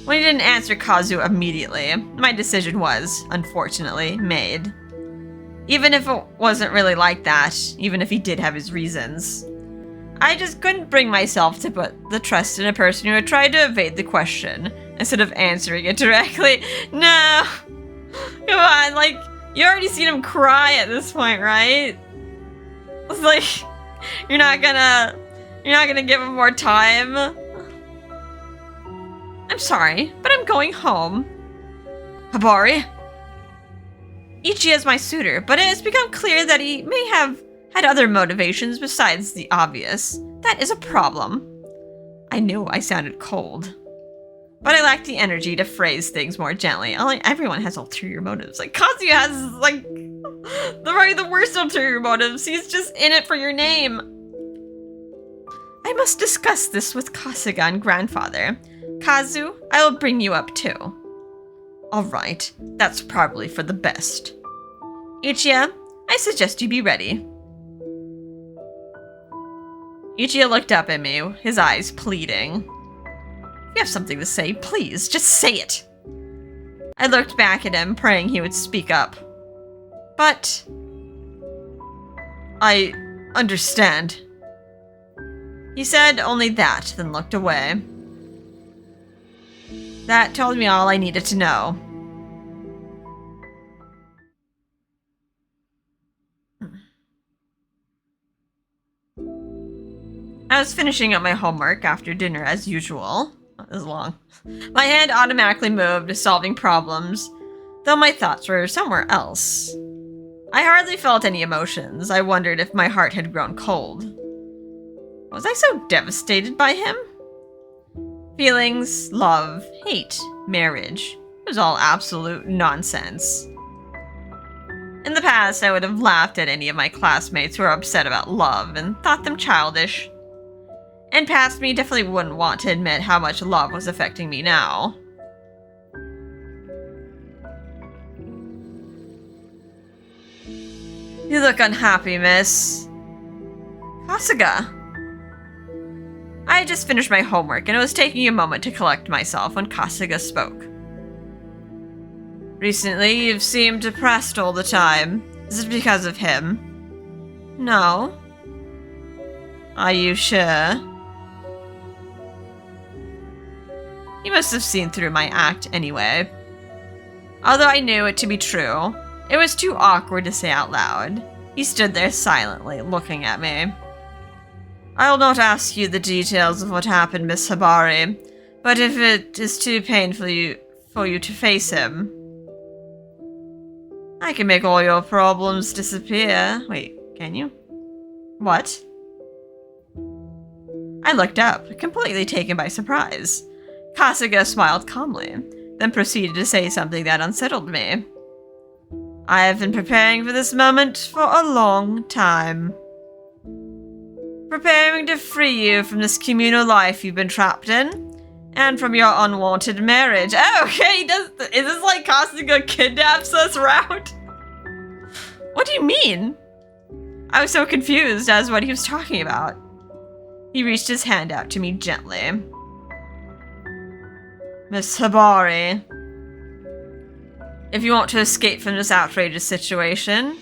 When he didn't answer Kazu immediately, my decision was, unfortunately, made. Even if it wasn't really like that, even if he did have his reasons. I just couldn't bring myself to put the trust in a person who had tried to evade the question, instead of answering it directly. No! Come on, like, you already seen him cry at this point, right? It's like, you're not gonna give him more time? I'm sorry, but I'm going home. Hibari? Ichi is my suitor, but it has become clear that he may have had other motivations besides the obvious. That is a problem. I knew I sounded cold, but I lacked the energy to phrase things more gently. Everyone has ulterior motives. Like, Kazuya has, like, the worst ulterior motives. He's just in it for your name. I must discuss this with Kasuga and grandfather. Kazu, I will bring you up too. Alright, that's probably for the best. Ichiya, I suggest you be ready. Ichiya looked up at me, his eyes pleading. If you have something to say, please, just say it. I looked back at him, praying he would speak up. But I understand. He said only that, then looked away. That told me all I needed to know. I was finishing up my homework after dinner as usual. It was long. My hand automatically moved to solving problems, though my thoughts were somewhere else. I hardly felt any emotions. I wondered if my heart had grown cold. Was I so devastated by him? Feelings, love, hate, marriage. It was all absolute nonsense. In the past, I would have laughed at any of my classmates who were upset about love and thought them childish. And past me definitely wouldn't want to admit how much love was affecting me now. You look unhappy, miss. Kasuga. I had just finished my homework, and it was taking a moment to collect myself when Kasuga spoke. Recently, you've seemed depressed all the time. Is it because of him? No. Are you sure? He must have seen through my act anyway. Although I knew it to be true, it was too awkward to say out loud. He stood there silently, looking at me. I'll not ask you the details of what happened, Miss Hibari, but if it is too painful for you to face him, I can make all your problems disappear. Wait, can you? What? I looked up, completely taken by surprise. Kasuga smiled calmly, then proceeded to say something that unsettled me. I have been preparing for this moment for a long time. Preparing to free you from this communal life you've been trapped in, and from your unwanted marriage. Oh, okay, is this like Kasuga kidnaps us route? What do you mean? I was so confused as to what he was talking about. He reached his hand out to me gently. Miss Hibari, if you want to escape from this outrageous situation,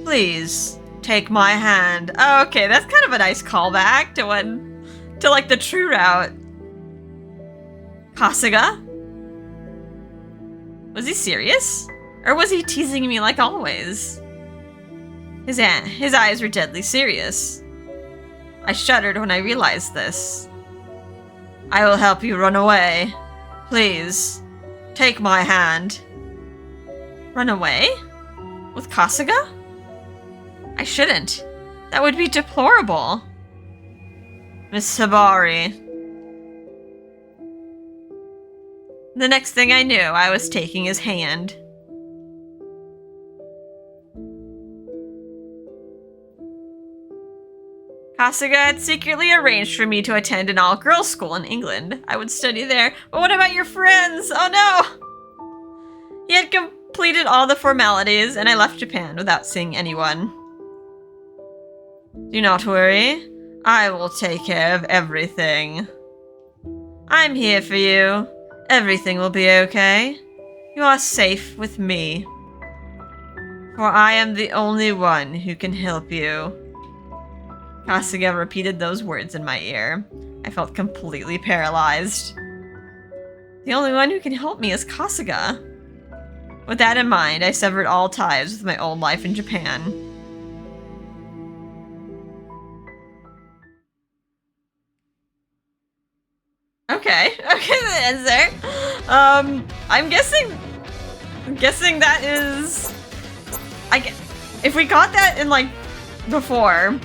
please take my hand. Oh, okay, that's kind of a nice callback to like the true route. Kasuga? Was he serious? Or was he teasing me like always? His eyes were deadly serious. I shuddered when I realized this. I will help you run away. Please, take my hand. Run away? With Kasuga? I shouldn't. That would be deplorable. Miss Hibari. The next thing I knew, I was taking his hand. Kasuga had secretly arranged for me to attend an all-girls school in England. I would study there. But what about your friends? Oh no! He had completed all the formalities, and I left Japan without seeing anyone. Do not worry. I will take care of everything. I'm here for you. Everything will be okay. You are safe with me. For I am the only one who can help you. Kasuga repeated those words in my ear. I felt completely paralyzed. The only one who can help me is Kasuga. With that in mind, I severed all ties with my old life in Japan. Okay, that ends there. I'm guessing that is... if we got that in, like, before...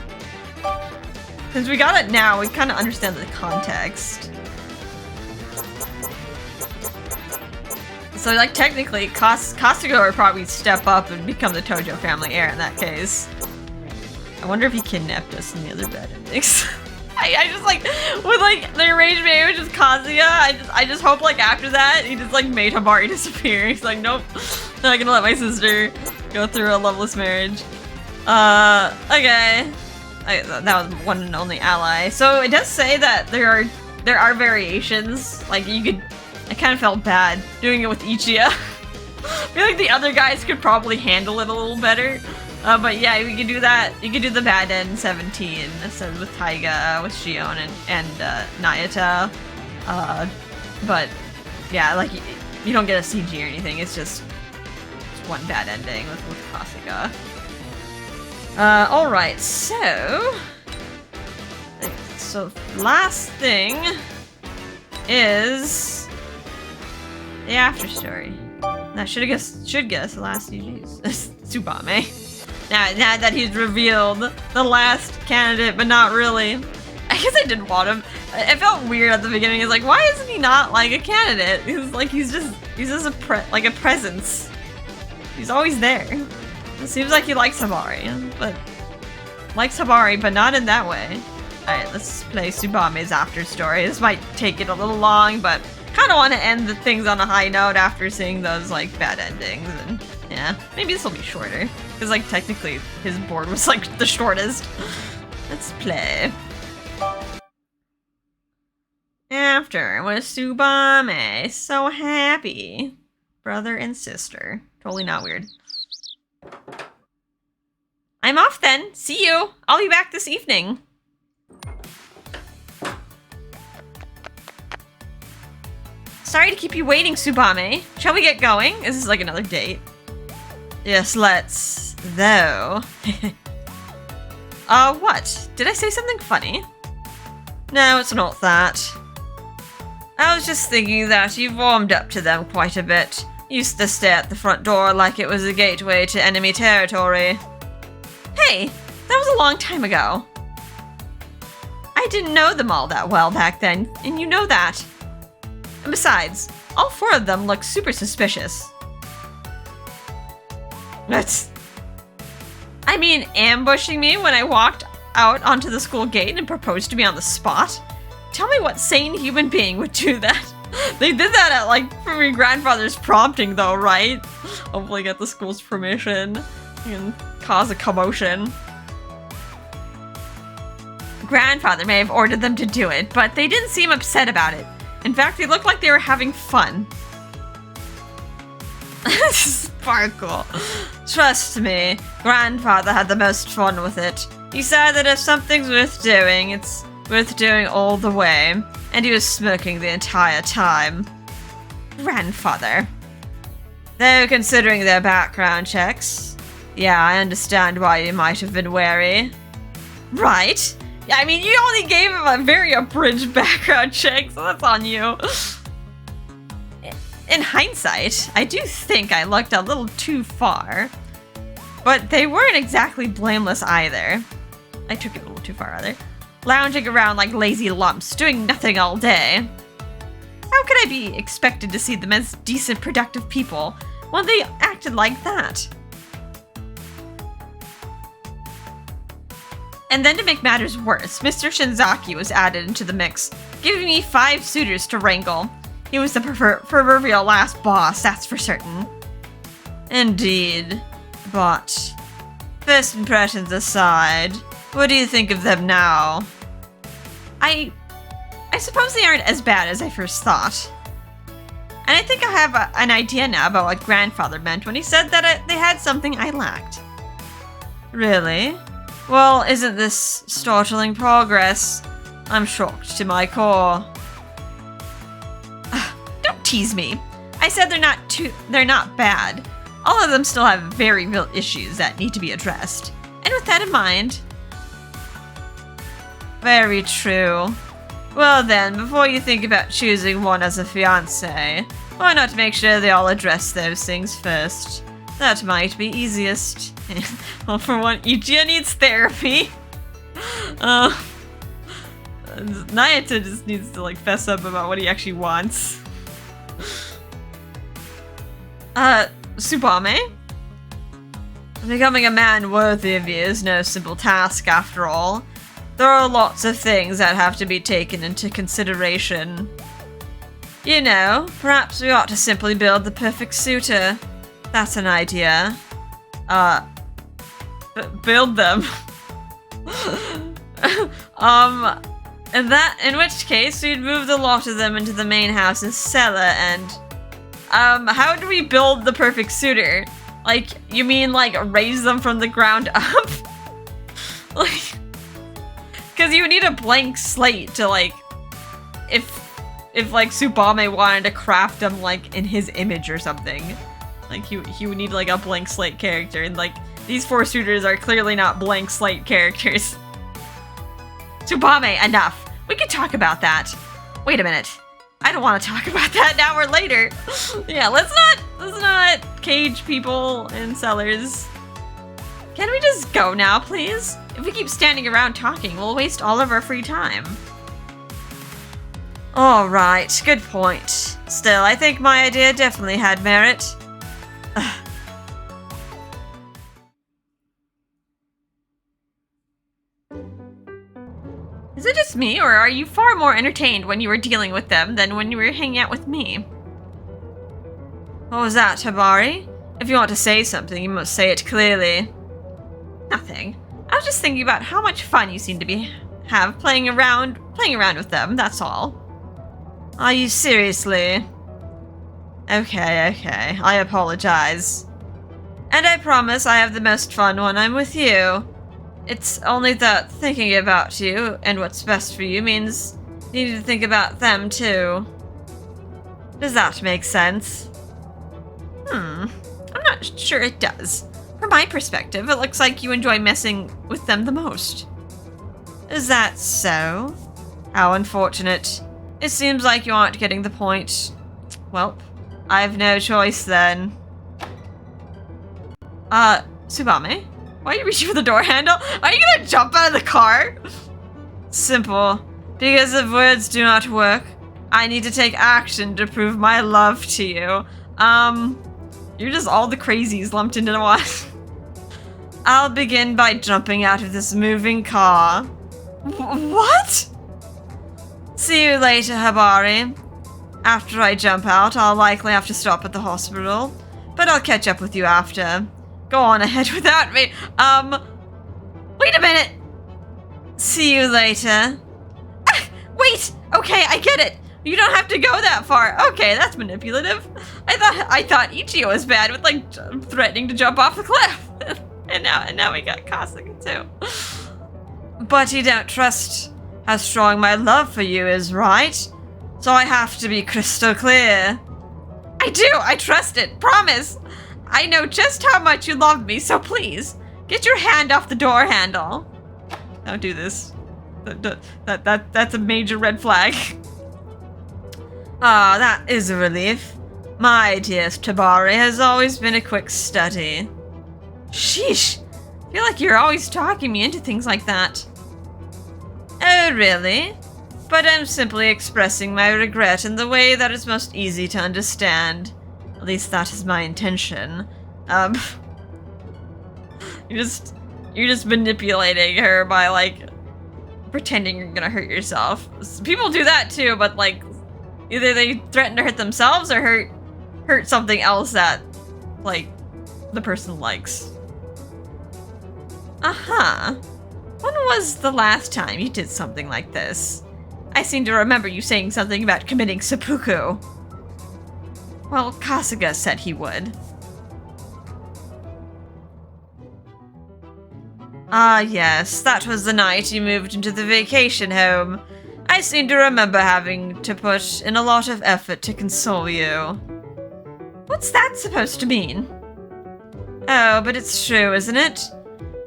Since we got it now, we kind of understand the context. So, like, technically, Kasuga would probably step up and become the Tojo family heir in that case. I wonder if he kidnapped us in the other bad endings. I just, like, with, like, the arranged marriage with Kazuya, I just hope, like, after that, he just, like, made Hibari disappear. He's like, nope, not gonna let my sister go through a loveless marriage. Okay. That was one and only ally. So it does say that there are variations. Like, you could... I kind of felt bad doing it with Ichiya. I feel like the other guys could probably handle it a little better. But yeah, we could do that. You could do the bad end 17 instead with Taiga, with Shion, and Nayata. But yeah, like, you don't get a CG or anything. It's just one bad ending with Kasuga. Alright, so last thing is the after story. That should guess the last CGs. Tsubame. Now that he's revealed the last candidate, but not really. I guess I didn't want him. It felt weird at the beginning. It's like, why isn't he not like a candidate? He's just a presence. He's always there. It seems like he likes Hibari, but not in that way. Alright, let's play Tsubame's after story. This might take it a little long, but kind of want to end the things on a high note after seeing those, like, bad endings. And yeah, maybe this will be shorter, because, like, technically his board was, like, the shortest. Let's play. After was Tsubame. So happy. Brother and sister. Totally not weird. I'm off then. See you. I'll be back this evening. Sorry to keep you waiting, Tsubame. Shall we get going? Is this like another date? Yes, let's. Though. What? Did I say something funny? No, it's not that. I was just thinking that you've warmed up to them quite a bit. Used to stay at the front door like it was a gateway to enemy territory. Hey, that was a long time ago. I didn't know them all that well back then, and you know that. And besides, all four of them look super suspicious. I mean, ambushing me when I walked out onto the school gate and proposed to me on the spot? Tell me what sane human being would do that. They did that at, like, from your grandfather's prompting, though, right? Hopefully get the school's permission and cause a commotion. Grandfather may have ordered them to do it, but they didn't seem upset about it. In fact, they looked like they were having fun. Sparkle. Trust me, Grandfather had the most fun with it. He said that if something's worth doing, it's worth doing all the way. and he was smoking the entire time. Grandfather. Though considering their background checks, yeah, I understand why you might have been wary. Right? Yeah, I mean, you only gave him a very abridged background check, so that's on you. In hindsight, I do think I looked a little too far. But they weren't exactly blameless either. I took it a little too far, rather. Lounging around like lazy lumps, doing nothing all day. How could I be expected to see them as decent, productive people when they acted like that? And then to make matters worse, Mr. Shinzaki was added into the mix, giving me 5 suitors to wrangle. He was the proverbial last boss, that's for certain. Indeed. But, first impressions aside, what do you think of them now? I suppose they aren't as bad as I first thought. And I think I have an idea now about what Grandfather meant when he said that they had something I lacked. Really? Well, isn't this startling progress? I'm shocked to my core. Don't tease me. I said they're not bad. All of them still have very real issues that need to be addressed. And with that in mind... Very true. Well then, before you think about choosing one as a fiancé, why not make sure they all address those things first? That might be easiest. Well, for one, Ichiya needs therapy. Nayata just needs to, like, fess up about what he actually wants. Tsubame? Becoming a man worthy of you is no simple task, after all. There are lots of things that have to be taken into consideration. You know, perhaps we ought to simply build the perfect suitor. That's an idea. Build them. In which case, we'd move the lot of them into the main house's cellar and... how do we build the perfect suitor? Like, you mean, like, raise them from the ground up? Like... Because you need a blank slate to, like... If like, Tsubame wanted to craft them, like, in his image or something. Like, he would need, like, a blank slate character. And, like, these 4 suitors are clearly not blank slate characters. Tsubame, enough! We could talk about that. Wait a minute. I don't want to talk about that now or later. Yeah, let's not cage people in cellars. Can we just go now, please? If we keep standing around talking, we'll waste all of our free time. Alright, good point. Still, I think my idea definitely had merit. Is it just me, or are you far more entertained when you were dealing with them than when you were hanging out with me? What was that, Hibari? If you want to say something, you must say it clearly. Nothing. I was just thinking about how much fun you seem to have playing around with them, that's all. Are you seriously? Okay, I apologize. And I promise I have the most fun when I'm with you. It's only that thinking about you and what's best for you means you need to think about them too. Does that make sense? I'm not sure it does. From my perspective, it looks like you enjoy messing with them the most. Is that so? How unfortunate. It seems like you aren't getting the point. Well, I've no choice then. Tsubame? Why are you reaching for the door handle? Are you gonna jump out of the car? Simple. Because if words do not work, I need to take action to prove my love to you. You're just all the crazies lumped into one. I'll begin by jumping out of this moving car. What? See you later, Hibari. After I jump out, I'll likely have to stop at the hospital, but I'll catch up with you after. Go on ahead without me. Wait a minute. See you later. Ah, wait. Okay, I get it. You don't have to go that far. Okay, that's manipulative. I thought Ichigo was bad with, like, threatening to jump off the cliff. and now we got Kasuga too. But you don't trust how strong my love for you is, right? So I have to be crystal clear. I do! I trust it! Promise! I know just how much you love me, so please, get your hand off the door handle. Don't do this. That's a major red flag. Ah, that is a relief. My dearest Hibari has always been a quick study. Sheesh! I feel like you're always talking me into things like that. Oh, really? But I'm simply expressing my regret in the way that is most easy to understand. At least that is my intention. You're just manipulating her by, like, pretending you're gonna hurt yourself. People do that too, but, like, either they threaten to hurt themselves or hurt something else that, like, the person likes. Uh-huh. When was the last time you did something like this? I seem to remember you saying something about committing seppuku. Well, Kasuga said he would. Ah, yes, that was the night you moved into the vacation home. I seem to remember having to put in a lot of effort to console you. What's that supposed to mean? Oh, but it's true, isn't it?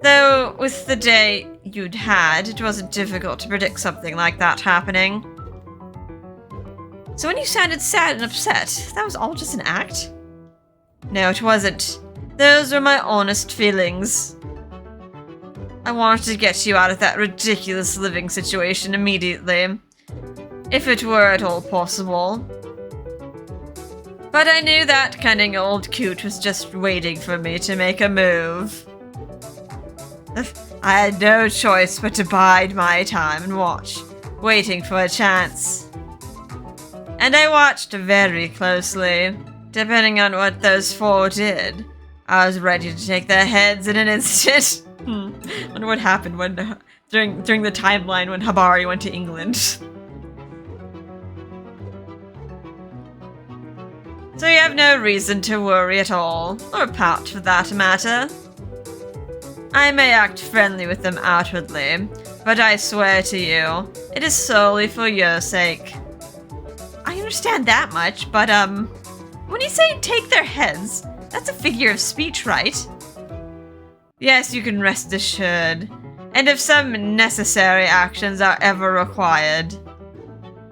Though, with the day you'd had, it wasn't difficult to predict something like that happening. So when you sounded sad and upset, that was all just an act? No, it wasn't. Those were my honest feelings. I wanted to get you out of that ridiculous living situation immediately, if it were at all possible. But I knew that cunning old coot was just waiting for me to make a move. I had no choice but to bide my time and watch, waiting for a chance. And I watched very closely. Depending on what those four did, I was ready to take their heads in an instant. Wonder what happened when during the timeline when Hibari went to England. So you have no reason to worry at all, or pout for that matter. I may act friendly with them outwardly, but I swear to you, it is solely for your sake. I understand that much, but when you say take their heads, that's a figure of speech, right? Yes, you can rest assured. And if some necessary actions are ever required,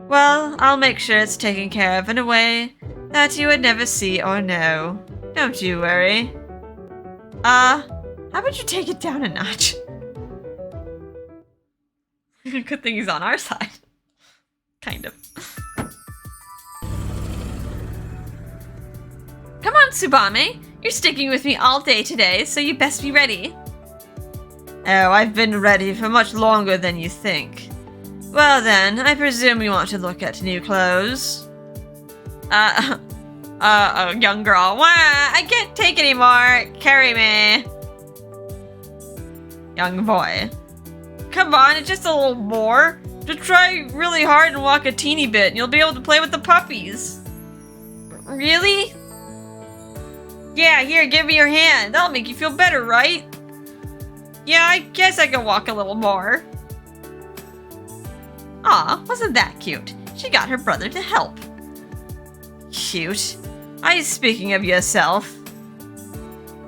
well, I'll make sure it's taken care of in a way that you would never see or know. Don't you worry. How about you take it down a notch? Good thing he's on our side. Kind of. Come on, Tsubame. You're sticking with me all day today, so you best be ready. Oh, I've been ready for much longer than you think. Well then, I presume you want to look at new clothes. Young girl. Wah, I can't take anymore. Carry me. Young boy. Come on, it's just a little more. Just try really hard and walk a teeny bit, and you'll be able to play with the puppies. Really? Yeah, here, give me your hand. That'll make you feel better, right? Yeah, I guess I can walk a little more. Aw, wasn't that cute? She got her brother to help. Cute. Are you speaking of yourself?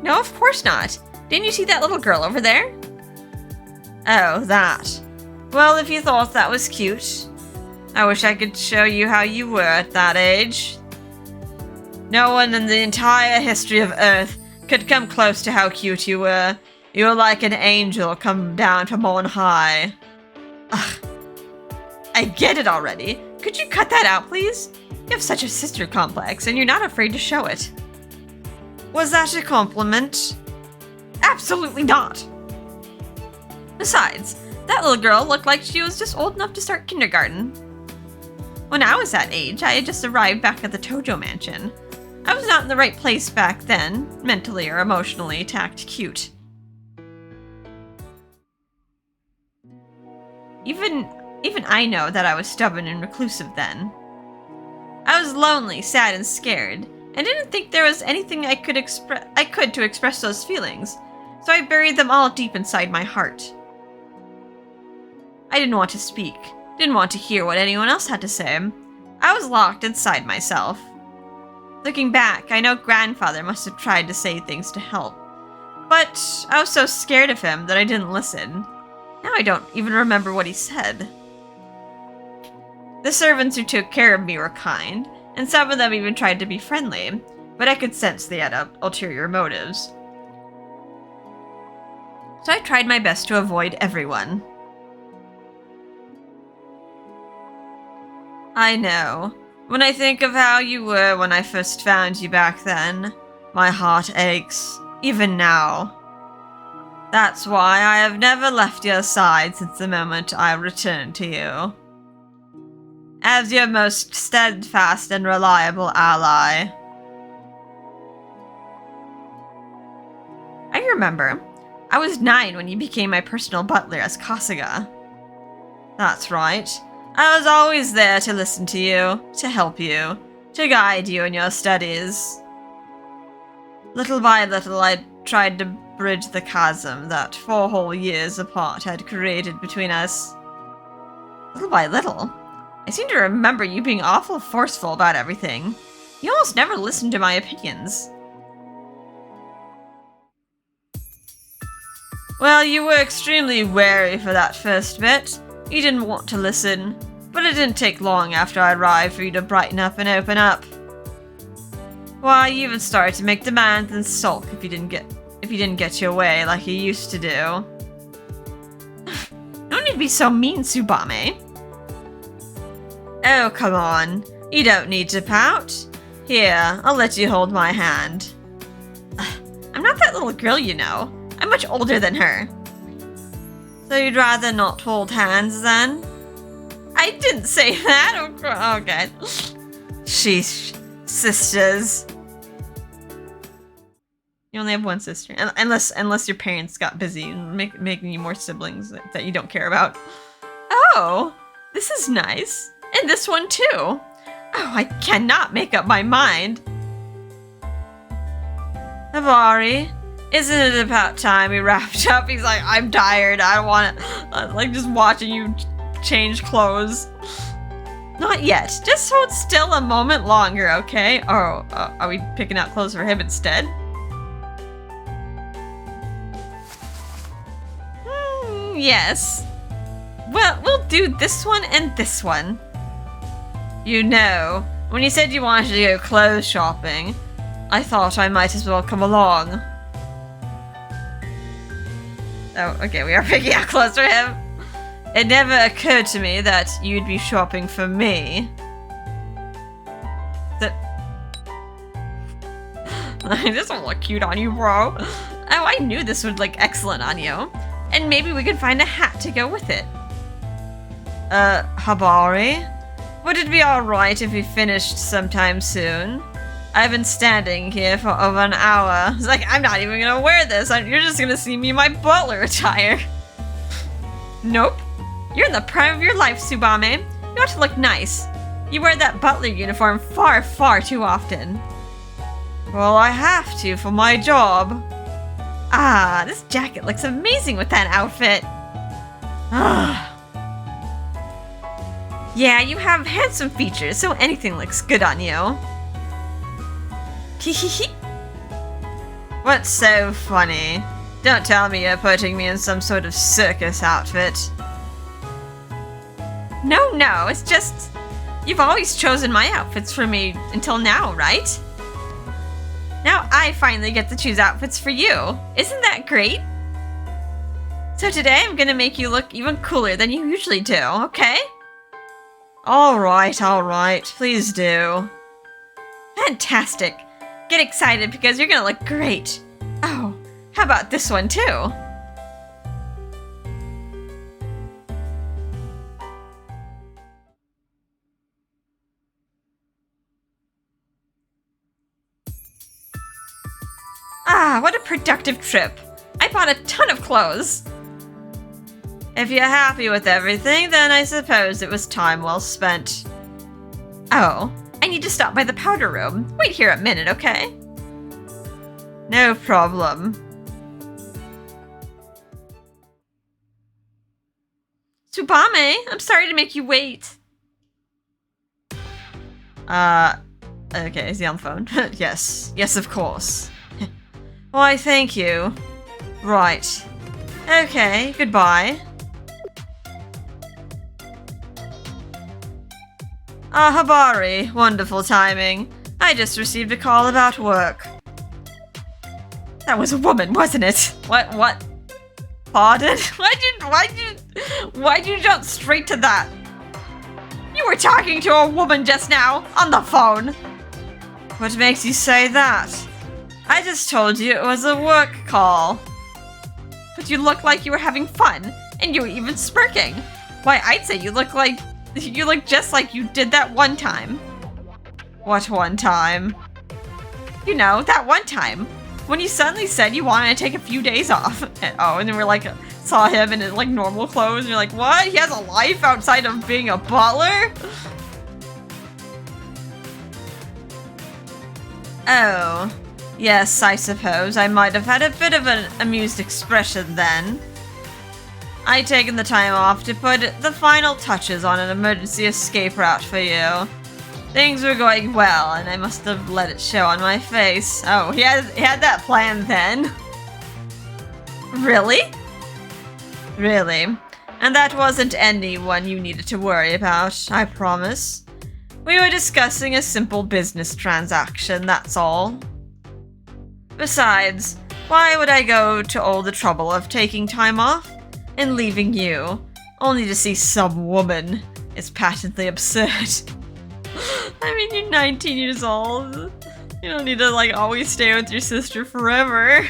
No, of course not. Didn't you see that little girl over there? Oh, that. Well, if you thought that was cute, I wish I could show you how you were at that age. No one in the entire history of Earth could come close to how cute you were. You were like an angel come down from on high. Ugh. I get it already. Could you cut that out, please? You have such a sister complex, and you're not afraid to show it. Was that a compliment? Absolutely not. Besides, that little girl looked like she was just old enough to start kindergarten. When I was that age, I had just arrived back at the Tojo mansion. I was not in the right place back then, mentally or emotionally, to act cute. Even I know that I was stubborn and reclusive then. I was lonely, sad, and scared, and didn't think there was anything I could to express those feelings, so I buried them all deep inside my heart. I didn't want to speak. Didn't want to hear what anyone else had to say. I was locked inside myself. Looking back, I know grandfather must have tried to say things to help. But I was so scared of him that I didn't listen. Now I don't even remember what he said. The servants who took care of me were kind, and some of them even tried to be friendly, but I could sense they had ulterior motives. So I tried my best to avoid everyone. I know. When I think of how you were when I first found you back then, my heart aches, even now. That's why I have never left your side since the moment I returned to you. As your most steadfast and reliable ally. I remember. I was 9 when you became my personal butler as Kasuga. That's right. I was always there to listen to you, to help you, to guide you in your studies. Little by little, I tried to bridge the chasm that 4 whole years apart had created between us. Little by little? I seem to remember you being awful forceful about everything. You almost never listened to my opinions. Well, you were extremely wary for that first bit. You didn't want to listen, but it didn't take long after I arrived for you to brighten up and open up. Why, you even started to make demands and sulk if you didn't get your way like you used to do. No need to be so mean, Tsubame. Oh, come on. You don't need to pout. Here, I'll let you hold my hand. I'm not that little girl, you know. I'm much older than her. So you'd rather not hold hands, then? I didn't say that. Oh, God. Sheesh. Sisters. You only have one sister. Unless your parents got busy and making you more siblings that you don't care about. Oh, this is nice. And this one, too. Oh, I cannot make up my mind. Hibari, isn't it about time we wrapped up? He's like, I'm tired. I don't want to, like, just watching you change clothes. Not yet. Just hold still a moment longer, okay? Oh, are we picking out clothes for him instead? Yes. Well, we'll do this one and this one. You know, when you said you wanted to go clothes shopping, I thought I might as well come along. Oh, okay, we are picking out clothes for him. It never occurred to me that you'd be shopping for me. This will look cute on you, bro. Oh, I knew this would look excellent on you. And maybe we could find a hat to go with it. Hibari? Would it be alright if we finished sometime soon? I've been standing here for over an hour. It's like, I'm not even gonna wear this. You're just gonna see me in my butler attire. Nope. You're in the prime of your life, Tsubame. You ought to look nice. You wear that butler uniform far, far too often. Well, I have to for my job. Ah, this jacket looks amazing with that outfit. Yeah, you have handsome features, so anything looks good on you. What's so funny? Don't tell me you're putting me in some sort of circus outfit. No, it's just... You've always chosen my outfits for me until now, right? Now I finally get to choose outfits for you. Isn't that great? So today I'm gonna make you look even cooler than you usually do, okay? Alright, please do. Fantastic. Get excited because you're gonna look great. Oh, how about this one too? Ah, what a productive trip. I bought a ton of clothes. If you're happy with everything, then I suppose it was time well spent. Oh, I need to stop by the powder room. Wait here a minute, okay? No problem. Tsubame, I'm sorry to make you wait. Okay, is he on the phone? Yes. Yes, of course. Why, thank you. Right. Okay, goodbye. Hibari, wonderful timing. I just received a call about work. That was a woman, wasn't it? What? Pardon? Why'd you jump straight to that? You were talking to a woman just now, on the phone. What makes you say that? I just told you it was a work call. But you looked like you were having fun, and you were even smirking. Why, I'd say you look just like you did that one time. What one time? You know, that one time. When you suddenly said you wanted to take a few days off. And then we're like, saw him in his like normal clothes, and you're like, what? He has a life outside of being a butler? Oh. Yes, I suppose I might have had a bit of an amused expression then. I'd taken the time off to put the final touches on an emergency escape route for you. Things were going well, and I must have let it show on my face. Oh, he had that plan then. Really? Really. And that wasn't anyone you needed to worry about, I promise. We were discussing a simple business transaction, that's all. Besides, why would I go to all the trouble of taking time off and leaving you, only to see some woman? It's patently absurd. I mean, you're 19 years old. You don't need to, like, always stay with your sister forever.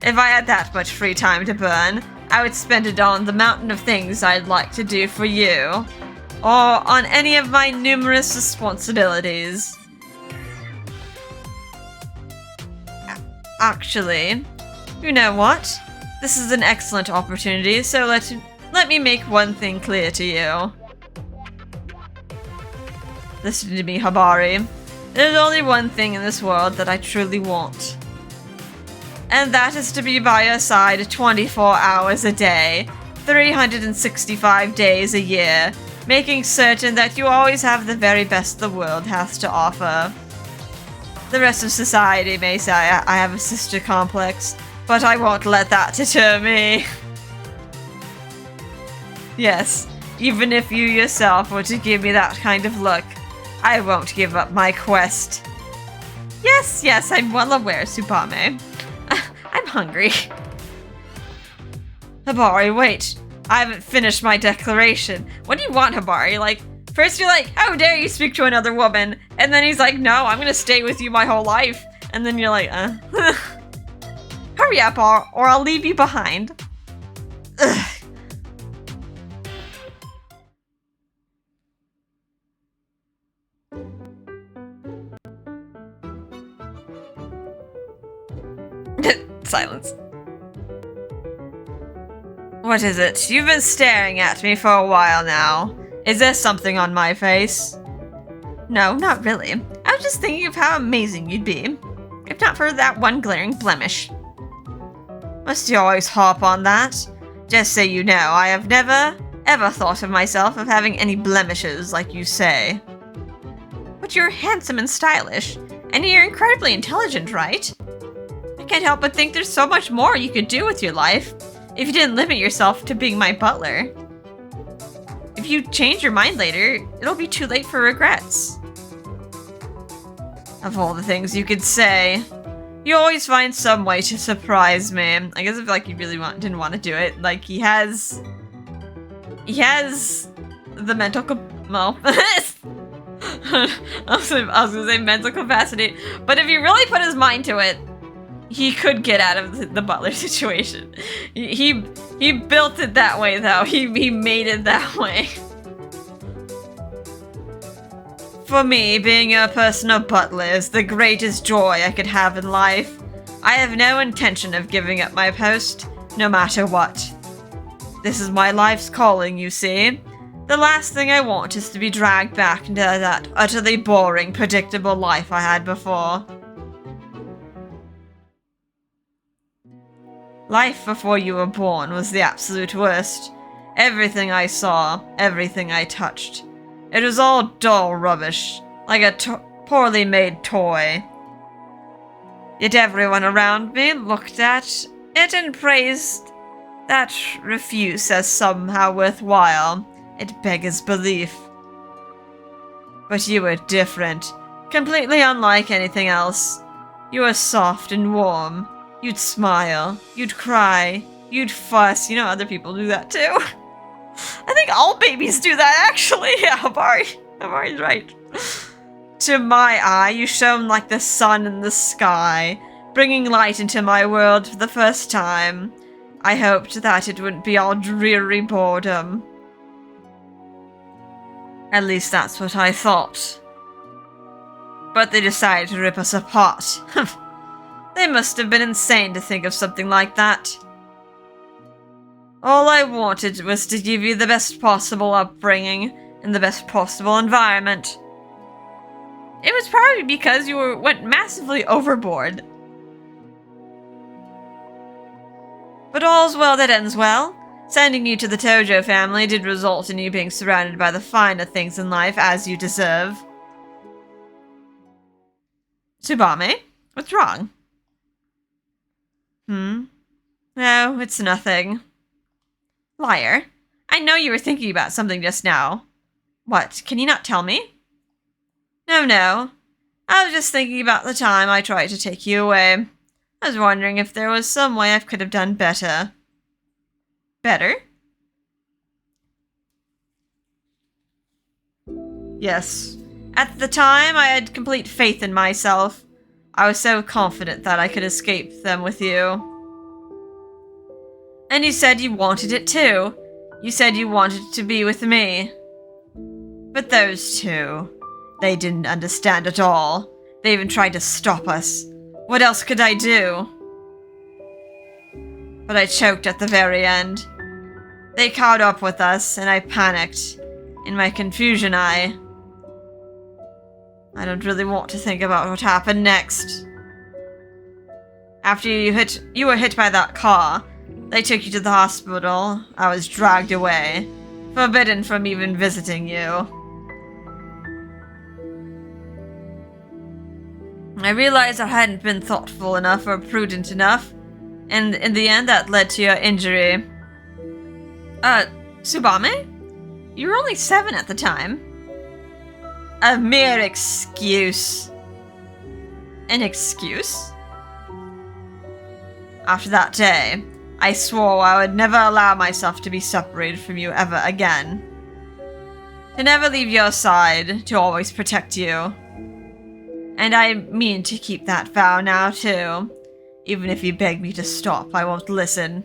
If I had that much free time to burn, I would spend it on the mountain of things I'd like to do for you, or on any of my numerous responsibilities. Actually, you know what? This is an excellent opportunity, so let me make one thing clear to you. Listen to me, Hibari. There's only one thing in this world that I truly want. And that is to be by your side 24 hours a day, 365 days a year, making certain that you always have the very best the world has to offer. The rest of society may say I have a sister complex, but I won't let that deter me. Yes, even if you yourself were to give me that kind of look, I won't give up my quest. Yes, I'm well aware, Tsubame. I'm hungry. Hibari, wait. I haven't finished my declaration. What do you want, Hibari? Like, first you're like, how dare you speak to another woman? And then he's like, no, I'm gonna stay with you my whole life. And then you're like, Hurry up, or I'll leave you behind. Ugh. Silence. What is it? You've been staring at me for a while now. Is there something on my face? No, not really. I was just thinking of how amazing you'd be, if not for that one glaring blemish. Must you always harp on that? Just so you know, I have never, ever thought of myself of having any blemishes like you say. But you're handsome and stylish, and you're incredibly intelligent, right? I can't help but think there's so much more you could do with your life if you didn't limit yourself to being my butler. If you change your mind later, it'll be too late for regrets. Of all the things you could say, you always find some way to surprise me. I guess if like you really didn't want to do it, like he has the mental well, I was gonna say mental capacity, but if he really put his mind to it, he could get out of the butler situation. He built it that way, though. He made it that way. For me, being a personal butler is the greatest joy I could have in life. I have no intention of giving up my post, no matter what. This is my life's calling, you see. The last thing I want is to be dragged back into that utterly boring, predictable life I had before. Life before you were born was the absolute worst. Everything I saw, everything I touched. It was all dull rubbish, like a poorly made toy. Yet everyone around me looked at it and praised that refuse as somehow worthwhile. It beggars belief. But you were different, completely unlike anything else. You were soft and warm. You'd smile, you'd cry, you'd fuss. You know, other people do that too. I think all babies do that, actually. Yeah, Hibari's right. To my eye, you shone like the sun in the sky, bringing light into my world for the first time. I hoped that it wouldn't be all dreary boredom. At least that's what I thought. But they decided to rip us apart. They must have been insane to think of something like that. All I wanted was to give you the best possible upbringing in the best possible environment. It was probably because you went massively overboard. But all's well that ends well. Sending you to the Tojo family did result in you being surrounded by the finer things in life as you deserve. Tsubame, what's wrong? No, it's nothing. Liar. I know you were thinking about something just now. What, can you not tell me? No. I was just thinking about the time I tried to take you away. I was wondering if there was some way I could have done better. Better? Yes. At the time, I had complete faith in myself. I was so confident that I could escape them with you. And you said you wanted it too. You said you wanted to be with me. But those two, they didn't understand at all. They even tried to stop us. What else could I do? But I choked at the very end. They caught up with us, and I panicked. In my confusion, I don't really want to think about what happened next. After you were hit by that car, they took you to the hospital. I was dragged away, forbidden from even visiting you. I realized I hadn't been thoughtful enough or prudent enough, and in the end that led to your injury. Tsubame? You were only 7 at the time. A mere excuse. An excuse? After that day, I swore I would never allow myself to be separated from you ever again. To never leave your side, to always protect you. And I mean to keep that vow now, too. Even if you beg me to stop, I won't listen.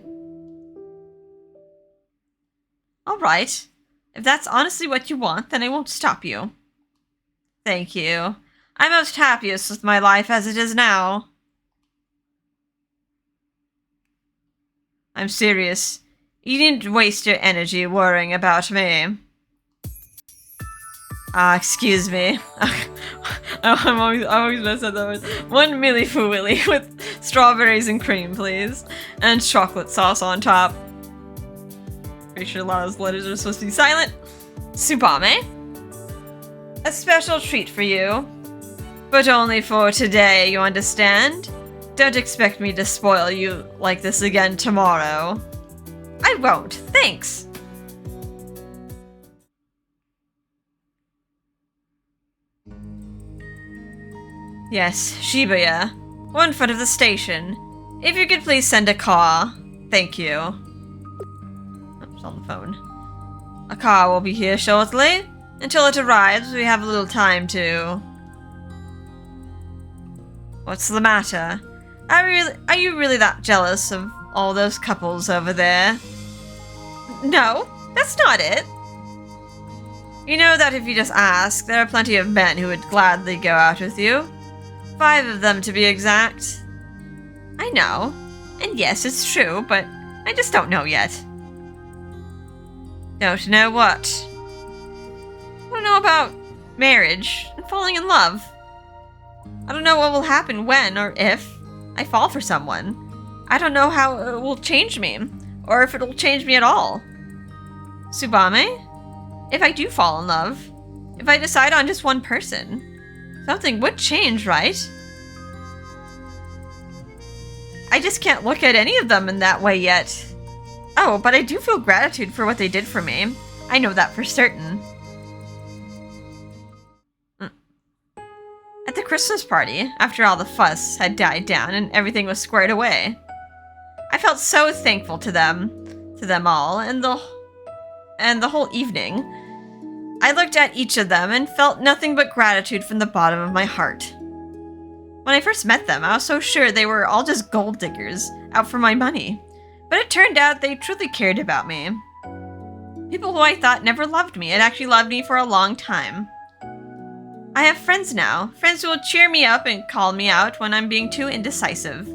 Alright. If that's honestly what you want, then I won't stop you. Thank you. I'm most happiest with my life as it is now. I'm serious. You needn't waste your energy worrying about me. Excuse me. I always mess up that word. 1 milli fu willy with strawberries and cream, please. And chocolate sauce on top. Pretty sure a lot of those letters are supposed to be silent. Tsubame? A special treat for you. But only for today, you understand? Don't expect me to spoil you like this again tomorrow. I won't, thanks. Yes, Shibuya. We're in front of the station. If you could please send a car. Thank you. Oh, it's on the phone. A car will be here shortly. Until it arrives, we have a little time to... What's the matter? Are you really that jealous of all those couples over there? No, that's not it. You know that if you just ask, there are plenty of men who would gladly go out with you. 5 of them to be exact. I know. And yes, it's true, but I just don't know yet. Don't know what? I don't know about marriage and falling in love. I don't know what will happen when or if I fall for someone. I don't know how it will change me, or if it will change me at all. Tsubame? If I do fall in love, if I decide on just one person, something would change, right? I just can't look at any of them in that way yet. Oh, but I do feel gratitude for what they did for me. I know that for certain. At the Christmas party, after all the fuss had died down and everything was squared away, I felt so thankful to them all, and the whole evening. I looked at each of them and felt nothing but gratitude from the bottom of my heart. When I first met them, I was so sure they were all just gold diggers, out for my money. But it turned out they truly cared about me. People who I thought never loved me had actually loved me for a long time. I have friends now, friends who will cheer me up and call me out when I'm being too indecisive.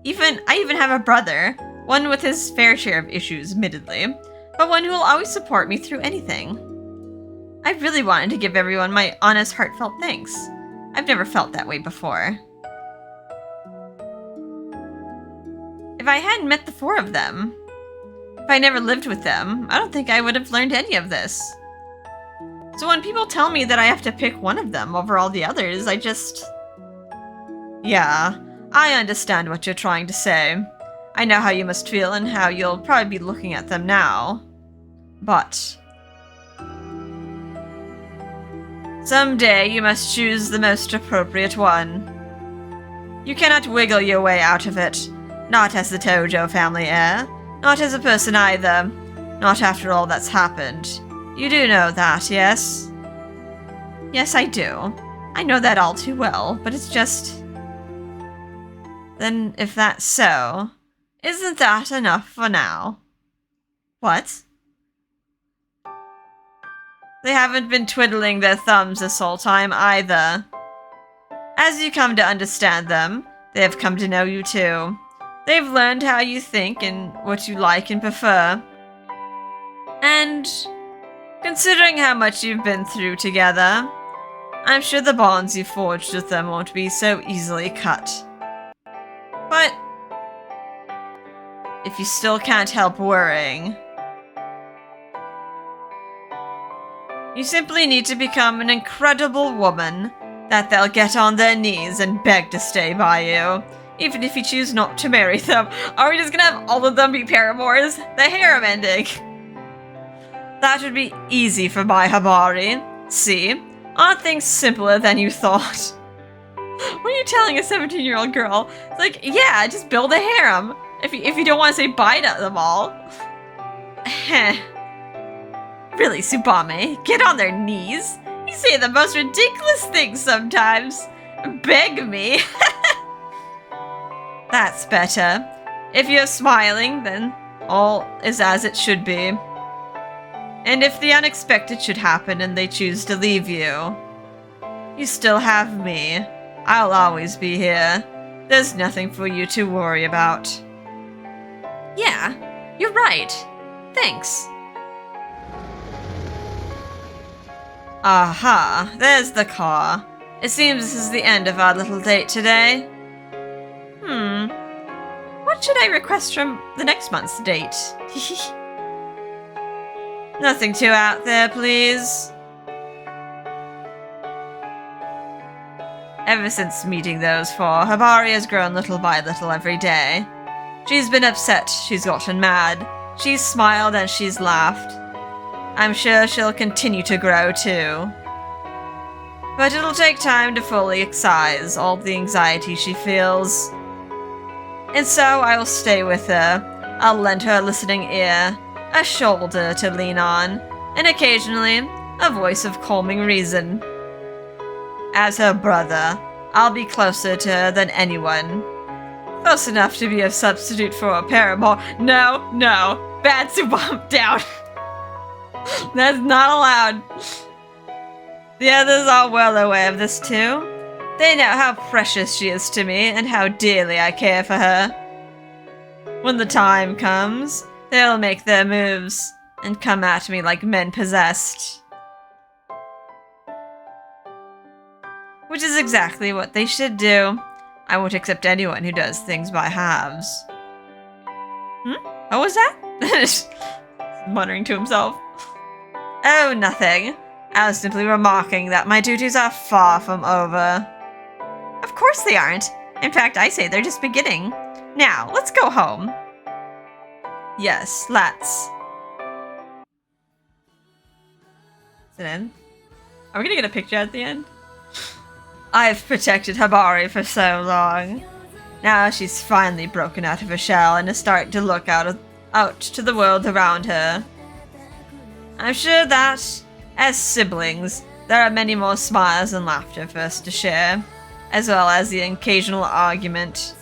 I even have a brother, one with his fair share of issues, admittedly, but one who will always support me through anything. I really wanted to give everyone my honest, heartfelt thanks. I've never felt that way before. If I hadn't met the four of them, if I never lived with them, I don't think I would have learned any of this. So when people tell me that I have to pick one of them over all the others, I just... Yeah, I understand what you're trying to say. I know how you must feel and how you'll probably be looking at them now. But... someday you must choose the most appropriate one. You cannot wiggle your way out of it. Not as the Tojo family heir. Not as a person either. Not after all that's happened. You do know that, yes? Yes, I do. I know that all too well, but it's just... Then, if that's so, isn't that enough for now? What? They haven't been twiddling their thumbs this whole time either. As you come to understand them, they have come to know you too. They've learned how you think and what you like and prefer. And considering how much you've been through together, I'm sure the bonds you forged with them won't be so easily cut. But if you still can't help worrying, you simply need to become an incredible woman that they'll get on their knees and beg to stay by you, even if you choose not to marry them. Are we just gonna have all of them be paramours? The harem ending. That would be easy for my Hibari. See? Aren't things simpler than you thought? What are you telling a 17-year-old girl? It's like, yeah, just build a harem. If you don't want to say bye to them all. Heh. Really, Tsubame, get on their knees. You say the most ridiculous things sometimes. Beg me. That's better. If you're smiling, then all is as it should be. And if the unexpected should happen and they choose to leave you, you still have me. I'll always be here. There's nothing for you to worry about. Yeah, you're right. Thanks. Aha, there's the car. It seems this is the end of our little date today. What should I request from the next month's date? Nothing too out there, please. Ever since meeting those four, Hibari has grown little by little every day. She's been upset, she's gotten mad, she's smiled and she's laughed. I'm sure she'll continue to grow too. But it'll take time to fully excise all the anxiety she feels. And so I will stay with her. I'll lend her a listening ear, a shoulder to lean on, and occasionally a voice of calming reason. As her brother, I'll be closer to her than anyone. Close enough to be a substitute for a paramour. No, no. Bad Tsubame down. That's not allowed. The others are well aware of this too. They know how precious she is to me and how dearly I care for her. When the time comes, they'll make their moves and come at me like men possessed. Which is exactly what they should do. I won't accept anyone who does things by halves. What was that? muttering to himself. Oh, nothing. I was simply remarking that my duties are far from over. Of course they aren't. In fact, I say they're just beginning. Now, let's go home. Yes, let's. Is it in? Are we gonna get a picture at the end? I've protected Hibari for so long. Now she's finally broken out of her shell and is starting to look out to the world around her. I'm sure that, as siblings, there are many more smiles and laughter for us to share, as well as the occasional argument.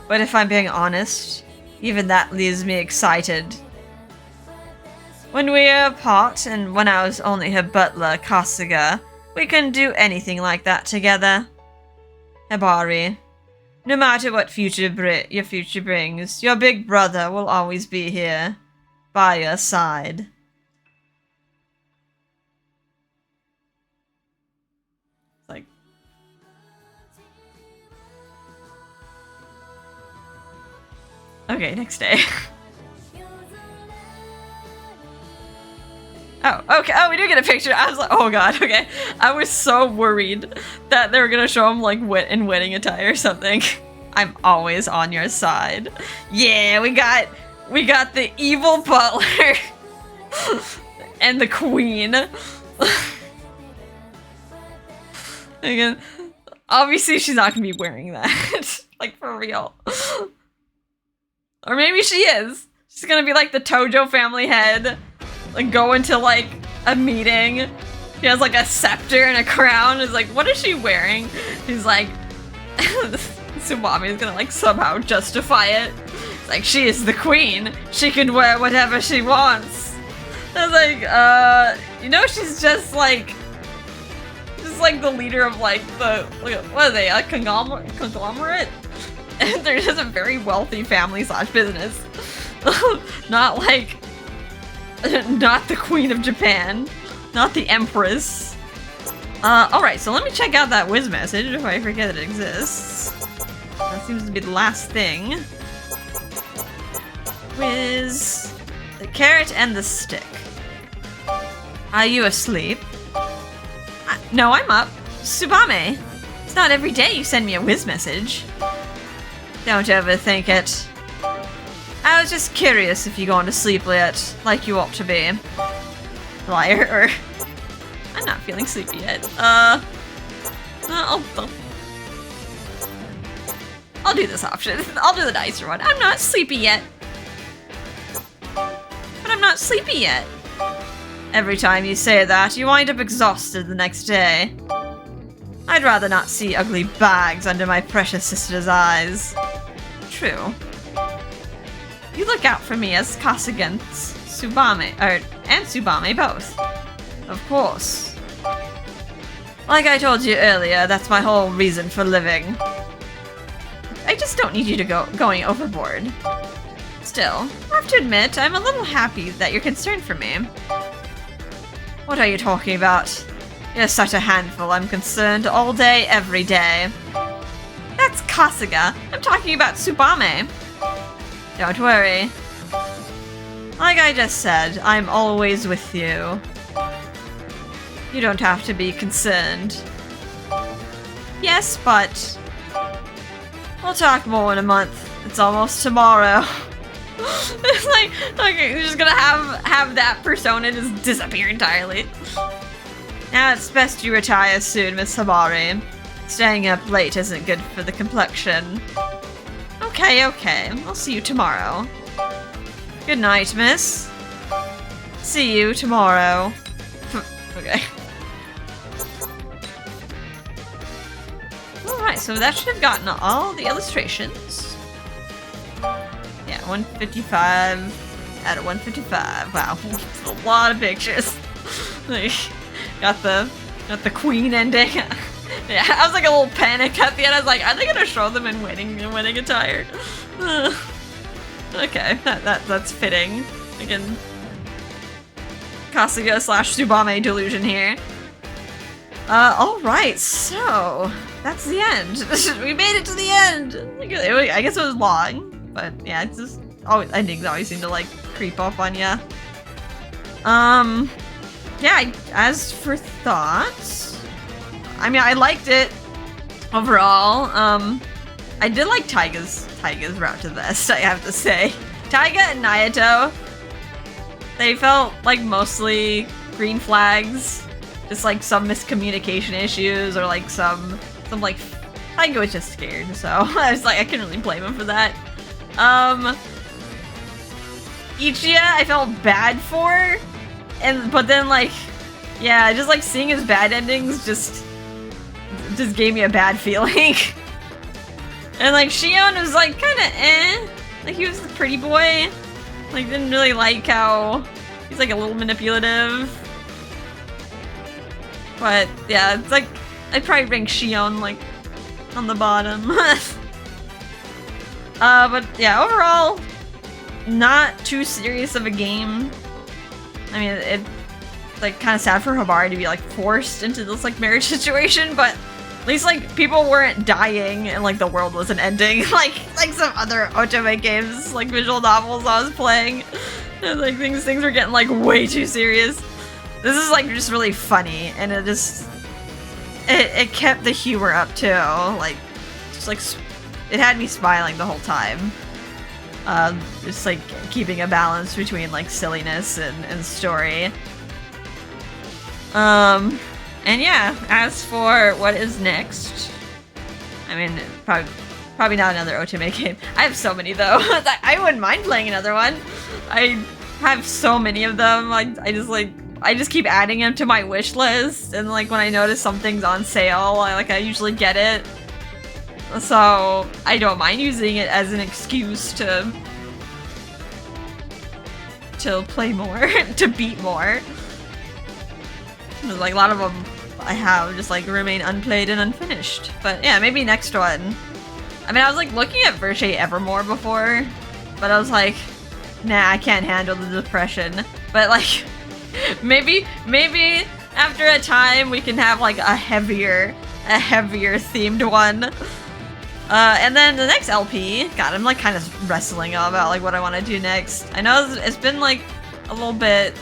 But if I'm being honest, even that leaves me excited. When we were apart, and when I was only her butler, Kasuga, we couldn't do anything like that together. Hibari, no matter what your future brings, your big brother will always be here, by your side. Like... Okay, next day. Oh, okay. Oh, we do get a picture. I was like, oh god, okay. I was so worried that they were gonna show him like in wedding attire or something. I'm always on your side. Yeah, we got the evil butler and the queen. Again, obviously she's not gonna be wearing that. Like for real. Or maybe she is. She's gonna be like the Tojo family head. Like go into like a meeting. She has like a scepter and a crown. It's like, what is she wearing? He's like, Tsubame is gonna like somehow justify it. It's like, she is the queen. She can wear whatever she wants. I was like, you know, she's just like the leader of like the, what are they, a conglomerate? And they're just a very wealthy family / business. Not like, not the Queen of Japan. Not the Empress. Alright, so let me check out that whiz message if I forget it exists. That seems to be the last thing. Whiz. The carrot and the stick. Are you asleep? No, I'm up. Tsubame. It's not every day you send me a whiz message. Don't overthink it. I was just curious if you're going to sleep yet, like you ought to be. Liar, or... I'm not feeling sleepy yet. I'll do this option. I'll do the nicer one. I'm not sleepy yet. But I'm not sleepy yet. Every time you say that, you wind up exhausted the next day. I'd rather not see ugly bags under my precious sister's eyes. True. You look out for me as Kasuga and Tsubame both. Of course. Like I told you earlier, that's my whole reason for living. I just don't need you to going overboard. Still, I have to admit, I'm a little happy that you're concerned for me. What are you talking about? You're such a handful, I'm concerned all day, every day. That's Kasuga. I'm talking about Tsubame. Don't worry. Like I just said, I'm always with you. You don't have to be concerned. Yes, but... we'll talk more in a month. It's almost tomorrow. It's like, okay, you're just gonna have that persona just disappear entirely. Now it's best you retire soon, Miss Hibari. Staying up late isn't good for the complexion. Okay, I'll see you tomorrow. Good night, miss. See you tomorrow. Okay. Alright, so that should have gotten all the illustrations. Yeah, 155 out of 155. Wow, a lot of pictures. Like, got the queen ending. Yeah, I was like a little panic at the end. I was like, are they gonna show them in wedding attire? Okay, that's fitting. Again, Kasuga / Tsubame delusion here. Alright, so that's the end. We made it to the end. I guess it was long, but yeah, it's just always endings always seem to like creep up on ya. Yeah, as for thoughts, I mean, I liked it overall. I did like Taiga's route to the best, I have to say. Taiga and Naoto, they felt like mostly green flags, just like some miscommunication issues or like some like Taiga was just scared, so I was like, I couldn't really blame him for that. Ichiya, I felt bad for, but then like, yeah, just like seeing his bad endings just gave me a bad feeling. And like Shion was like kind of eh, like he was the pretty boy, like didn't really like how he's like a little manipulative. But yeah, it's like I'd probably rank Shion like on the bottom. But yeah, overall, not too serious of a game. I mean, it's like kind of sad for Hibari to be like forced into this like marriage situation, but at least like people weren't dying and like the world wasn't ending like some other otome games, like visual novels I was playing. And, like things were getting like way too serious. This is like just really funny, and it kept the humor up too. Like just like it had me smiling the whole time. Just like keeping a balance between like silliness and story. And yeah, as for what is next, I mean, probably not another otome game. I have so many though. I wouldn't mind playing another one. I have so many of them. I just keep adding them to my wish list, and like when I notice something's on sale, I usually get it. So I don't mind using it as an excuse to play more, to beat more. Like a lot of them I have just like remain unplayed and unfinished. But yeah, maybe next one. I mean, I was like looking at Verche Evermore before, but I was like, nah, I can't handle the depression. But like, maybe after a time we can have like a heavier themed one. And then the next LP, God, I'm like kind of wrestling about like what I want to do next. I know it's been like a little bit,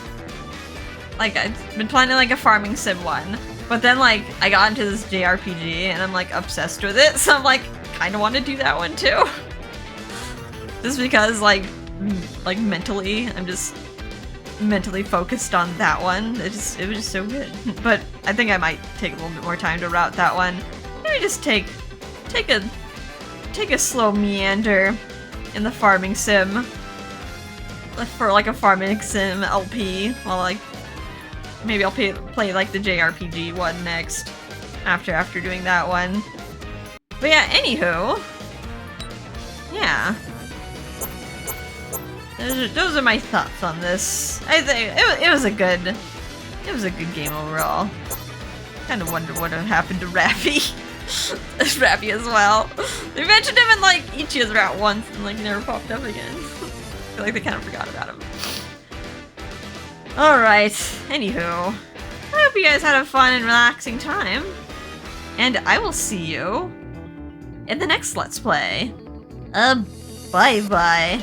like I've been planning like a farming sim one, but then like I got into this JRPG and I'm like obsessed with it, so I'm like kind of want to do that one too. Just because like mentally, I'm just mentally focused on that one. It was just so good. But I think I might take a little bit more time to route that one. Maybe just take a slow meander in the farming sim for like a farming sim LP, while like maybe I'll play like the JRPG one next after doing that one. But yeah, anywho, yeah, those are my thoughts on this. I think it was a good game overall. Kind of wonder what happened to Rappy. Rappy as well. They mentioned him in like Ichiya's route once and like never popped up again. I feel like they kind of forgot about him. Alright, anywho, I hope you guys had a fun and relaxing time, and I will see you in the next Let's Play. Bye-bye.